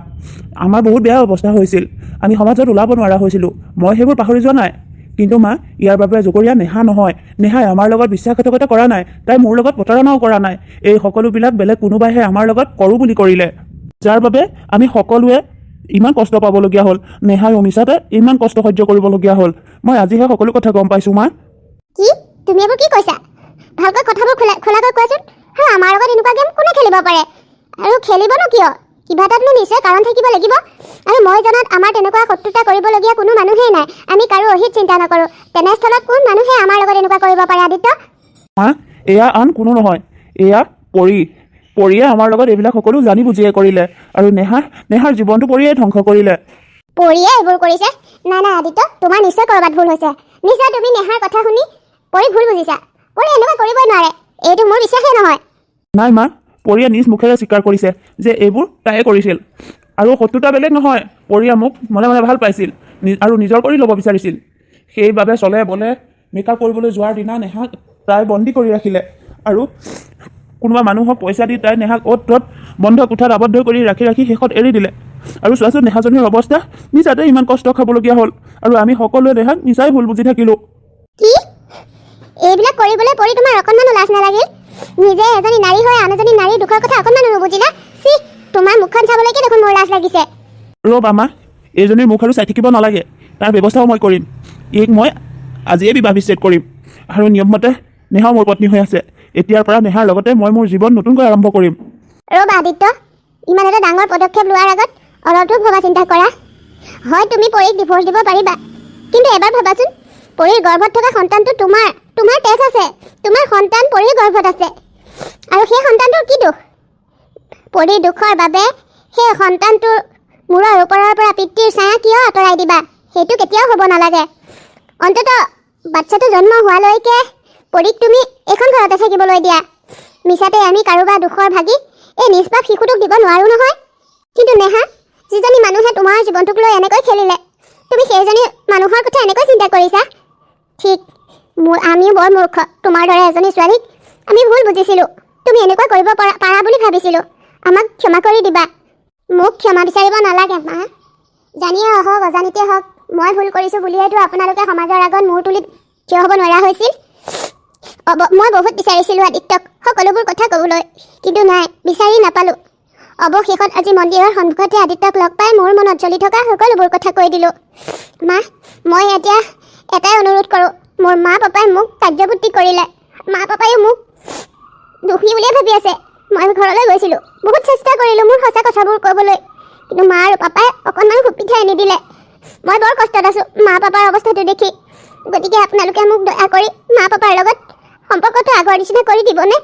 আমাৰ বহুত বেয়া অৱস্থা হৈছিল আমি সমাজত ওলাব নোৱাৰা হৈছিলোঁ মই সেইবোৰ পাহৰি যোৱা নাই কিন্তু মা ইয়াৰ বাবে জগৰীয়া নেহা নহয় নেহাই আমাৰ লগত বিশ্বাসঘাতকতা কৰা নাই তাই মোৰ লগত প্ৰতাৰণাও কৰা নাই এই সকলোবিলাক বেলেগ কোনোবাইহে আমাৰ লগত কৰোঁ বুলি কৰিলে যাৰ বাবে আমি সকলোৱে ইমান কষ্ট পাবলগীয়া হ'ল নেহাই মিছাতে ইমান কষ্ট সহ্য কৰিবলগীয়া হ'ল মই আজিহে সকলো কথা গম পাইছোঁ মা কি তুমি এইবোৰ কি কৈছা ভালকৈ কথাবোৰ খোলাকৈ কোৱাচোন আৰু আমাৰ লগত এনেকুৱা গেম কোনে খেলিব পাৰে আৰু খেলিবনো কিয় কিবা এটাতনো নিশ্চয় কাৰণ থাকিব লাগিব আৰু মই জনাত আমাৰ তেনেকুৱা শত্ৰুতা কৰিবলগীয়া কোনো মানুহেই নাই আমি কাৰো অহিত চিন্তা নকৰোঁ তেনেস্থলত কোন মানুহে আমাৰ লগত এনেকুৱা কৰিব পাৰে আদিত্য মা এয়া আন কোনো নহয় এয়া পৰিয়ে আমাৰ লগত এইবিলাক সকলো জানি বুজিয়ে কৰিলে আৰু নেহাৰ জীৱনটো পৰিয়ে ধ্বংস কৰিলে পৰিয়ে এইবোৰ কৰিছে নাই আদিত্য তোমাৰ নিশ্চয় ক'ৰবাত ভুল হৈছে নিশ্চয় তুমি নেহাৰ কথা শুনি পৰি ভুল বুজিছা পৰি এনেকুৱা কৰিবই নোৱাৰে এইটো মোৰ বিশ্বাসেই নহয় নাই মা পৰিয়ে নিজ মুখেৰে স্বীকাৰ কৰিছে যে এইবোৰ তাইয়ে কৰিছিল আৰু শত্ৰুতা বেলেগ নহয় পৰিয়ে মোক মনে মনে ভাল পাইছিল আৰু নিজৰ কৰি ল'ব বিচাৰিছিল সেইবাবে চলে বলে মেকআপ কৰিবলৈ যোৱাৰ দিনা নেহাক তাই বন্দী কৰি ৰাখিলে আৰু কোনোবা মানুহক পইচা দি তাই নেহাক অ'ত ত'ত বন্ধ কোঠাত আবদ্ধ কৰি ৰাখি শেষত এৰি দিলে আৰু চোৱাচোন নেহাজনীৰ অৱস্থা মিছাতে ইমান কষ্ট খাবলগীয়া হ'ল আৰু আমি সকলোৱে নেহাক মিছাই ভুল বুজি থাকিলোঁ কি এইবিলাক কৰিবলৈ পৰি তোমাৰ অকণমানো লাজ নালাগিল নিজে এজনী নাৰী হৈ আন এজনী নাৰীৰ দুখৰ কথা অকণমানো নুবুজিলা চি তোমাৰ মুখখন চাবলৈকে দেখোন মোৰ লাজ লাগিছে ৰ'বা মা এইজনীৰ মুখ আৰু চাই থাকিব নালাগে তাৰ ব্যৱস্থাও মই কৰিম এইক মই আজিয়ে বিবাহ বিচ্ছেদ কৰিম আৰু নিয়মমতে নেহাও মোৰ পত্নী হৈ আছে এতিয়াৰ পৰা নেহাৰ লগতে মই মোৰ জীৱন নতুনকৈ আৰম্ভ কৰিম ৰ'বা আদিত্য ইমান এটা ডাঙৰ পদক্ষেপ লোৱাৰ আগত অলপটো ভবা চিন্তা কৰা হয় তুমি পৰীক ডিভোৰ্চ দিব পাৰিবা কিন্তু এবাৰ ভাবাচোন পৰীৰ গৰ্ভত থকা সন্তানটো তোমাৰ তেজ আছে তোমাৰ সন্তান পৰীৰ গৰ্ভত আছে আৰু সেই সন্তানটোৰ কি দুখ পৰীৰ দুখৰ বাবে সেই সন্তানটোৰ মূৰৰ ওপৰৰ পৰা পিতৃৰ ছায়া কিয় আঁতৰাই দিবা সেইটো কেতিয়াও হ'ব নালাগে অন্ততঃ বাচ্চাটো জন্ম হোৱালৈকে পৰীক তুমি এখন ঘৰতে থাকিবলৈ দিয়া মিছাতে আমি কাৰোবাৰ দুখৰ ভাগি এই নিষ্পাপ শিশুটোক দিব নোৱাৰোঁ নহয় কিন্তু নেহা যিজনী মানুহে তোমাৰ জীৱনটোক লৈ এনেকৈ খেলিলে তুমি সেইজনী মানুহৰ কথা এনেকৈ চিন্তা কৰিছা ঠিক আমিও বৰ মূৰ্খ তোমাৰ দৰে এজনী ছোৱালীক আমি ভুল বুজিছিলোঁ তুমি এনেকুৱা কৰিব পাৰা বুলি ভাবিছিলোঁ আমাক ক্ষমা কৰি দিবা মোক ক্ষমা বিচাৰিব নালাগে মা জানিয়ে হওক অজানিতে হওক মই ভুল কৰিছোঁ বুলিয়েতো আপোনালোকে সমাজৰ আগত মূৰ তুলি থিয় হ'ব নোৱাৰা হৈছিল মই বহুত বিচাৰিছিলোঁ আদিত্যক সকলোবোৰ কথা ক'বলৈ কিন্তু নাই বিচাৰি নাপালোঁ অৱশেষত আজি মন্দিৰৰ সন্মুখতে আদিত্যক লগ পাই মোৰ মনত জ্বলি থকা সকলোবোৰ কথা কৈ দিলোঁ মা মই এতিয়া এটাই অনুৰোধ কৰোঁ মোৰ মা পাপাই মোক কাৰ্যবৃত্তি কৰিলে মা পাপায়ো মোক দোষী বুলিয়ে ভাবি আছে মই ঘৰলৈ গৈছিলোঁ বহুত চেষ্টা কৰিলোঁ মোৰ সঁচা কথাবোৰ ক'বলৈ কিন্তু মা আৰু পাপাই অকণমান সুবিধাই নিদিলে মই বৰ কষ্টত আছোঁ মা পাপাৰ অৱস্থাটো দেখি গতিকে আপোনালোকে মোক দয়া কৰি মা পাপাৰ লগত সম্পৰ্কটো আগৰ নিচিনা কৰি দিবনে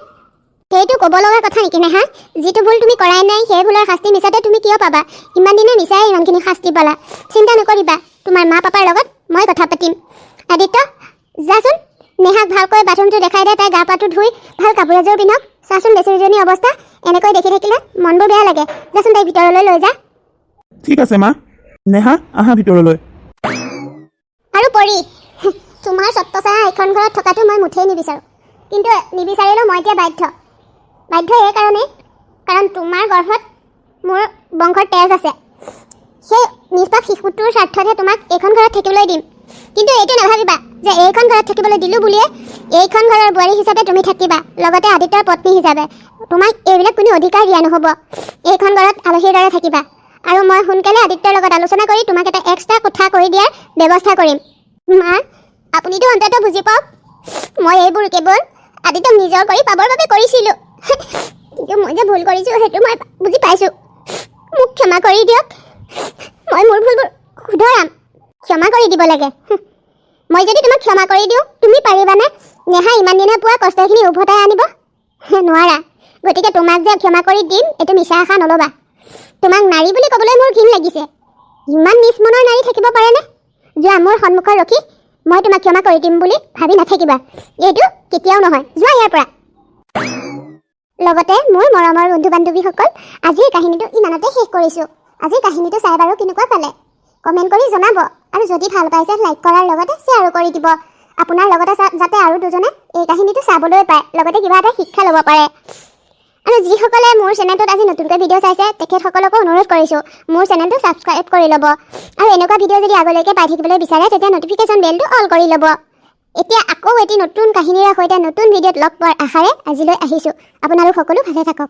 সেইটো ক'ব লগা কথা নেকি নেহা যিটো ভুল তুমি কৰাই নাই সেই ভুলৰ শাস্তি মিছাতে তুমি কিয় পাবা ইমান দিনে মিছাই ইমানখিনি শাস্তি পালা চিন্তা নকৰিবা তোমাৰ মা পাপাৰ লগত মই কথা পাতিম আদিত্য যাচোন নেহাক ভালকৈ বাথৰুমটো দেখাই দে তাই গা পাটো ধুই ভাল কাপোৰ এযোৰ পিন্ধক চাচোন বেচেৰীজনী অৱস্থা এনেকৈ দেখি থাকিলে মনবোৰ বেয়া লাগে যাচোন তাইক ভিতৰলৈ লৈ যা ঠিক আছে মা নেহা আহা ভিতৰলৈ আৰু পৰি তোমাৰ ছত্ৰছায়া এখন ঘৰত থকাটো মই মুঠেই নিবিচাৰোঁ কিন্তু নিবিচাৰিলেও মই এতিয়া বাধ্য এই কাৰণেই কাৰণ তোমাৰ গৰ্ভত মোৰ বংশৰ তেজ আছে সেই নিষ্পাপ শিশুটোৰ স্বাৰ্থতহে তোমাক এইখন ঘৰত থাকিবলৈ দিম কিন্তু এইটো নাভাবিবা যে এইখন ঘৰত থাকিবলৈ দিলোঁ বুলিয়ে এইখন ঘৰৰ বোৱাৰী হিচাপে তুমি থাকিবা লগতে আদিত্যৰ পত্নী হিচাপে তোমাক এইবিলাক কোনো অধিকাৰ দিয়া নহ'ব এইখন ঘৰত আলহীৰ দৰে থাকিবা আৰু মই সোনকালে আদিত্যৰ লগত আলোচনা কৰি তোমাক এটা এক্সট্ৰা কোঠা কৰি দিয়াৰ ব্যৱস্থা কৰিম মা আপুনিতো অন্ততঃ বুজি পাওক মই এইবোৰ কেৱল আদিতক নিজৰ কৰি পাবৰ বাবে কৰিছিলোঁ কিন্তু মই যে ভুল কৰিছোঁ সেইটো মই বুজি পাইছোঁ মোক ক্ষমা কৰি দিয়ক মই মোৰ ভুলবোৰ শুধৰাম ক্ষমা কৰি দিব লাগে মই যদি তোমাক ক্ষমা কৰি দিওঁ তুমি পাৰিবানে নেহা ইমান দিনে পোৱা কষ্টখিনি উভতাই আনিব নোৱাৰা গতিকে তোমাক যে ক্ষমা কৰি দিম এইটো মিছা আশা নল'বা তোমাক নাৰী বুলি ক'বলৈ মোৰ ঘিণ লাগিছে ইমান নিজ মনৰ নাৰী থাকিব পাৰেনে যোৱা মোৰ সন্মুখত ৰখি মই তোমাক ক্ষমা কৰি দিম বুলি ভাবি নাথাকিবা এইটো কেতিয়াও নহয় যোৱা ইয়াৰ পৰা লগতে মোৰ মৰমৰ বন্ধু বান্ধৱীসকল আজিৰ কাহিনীটো ইমানতে শেষ কৰিছোঁ আজিৰ কাহিনীটো চাই বাৰু কেনেকুৱা পালে কমেণ্ট কৰি জনাব আৰু যদি ভাল পাইছে লাইক কৰাৰ লগতে শ্বেয়াৰো কৰি দিব আপোনাৰ লগতে যাতে আৰু দুজনে এই কাহিনীটো চাবলৈ পায় লগতে কিবা এটা শিক্ষা ল'ব পাৰে আৰু যিসকলে মোৰ চেনেলটোত আজি নতুনকৈ ভিডিঅ' চাইছে তেখেতসকলকো অনুৰোধ কৰিছোঁ মোৰ চেনেলটো ছাবস্ক্ৰাইব কৰি ল'ব আৰু এনেকুৱা ভিডিঅ' যদি আগলৈকে পাই থাকিবলৈ বিচাৰে তেতিয়া নটিফিকেশ্যন বেলটো অল কৰি ল'ব এতিয়া আকৌ এটি নতুন কাহিনীৰ সৈতে নতুন ভিডিঅ'ত লগ পোৱাৰ আশাৰে আজিলৈ আহিছোঁ আপোনালোক সকলো ভালে থাকক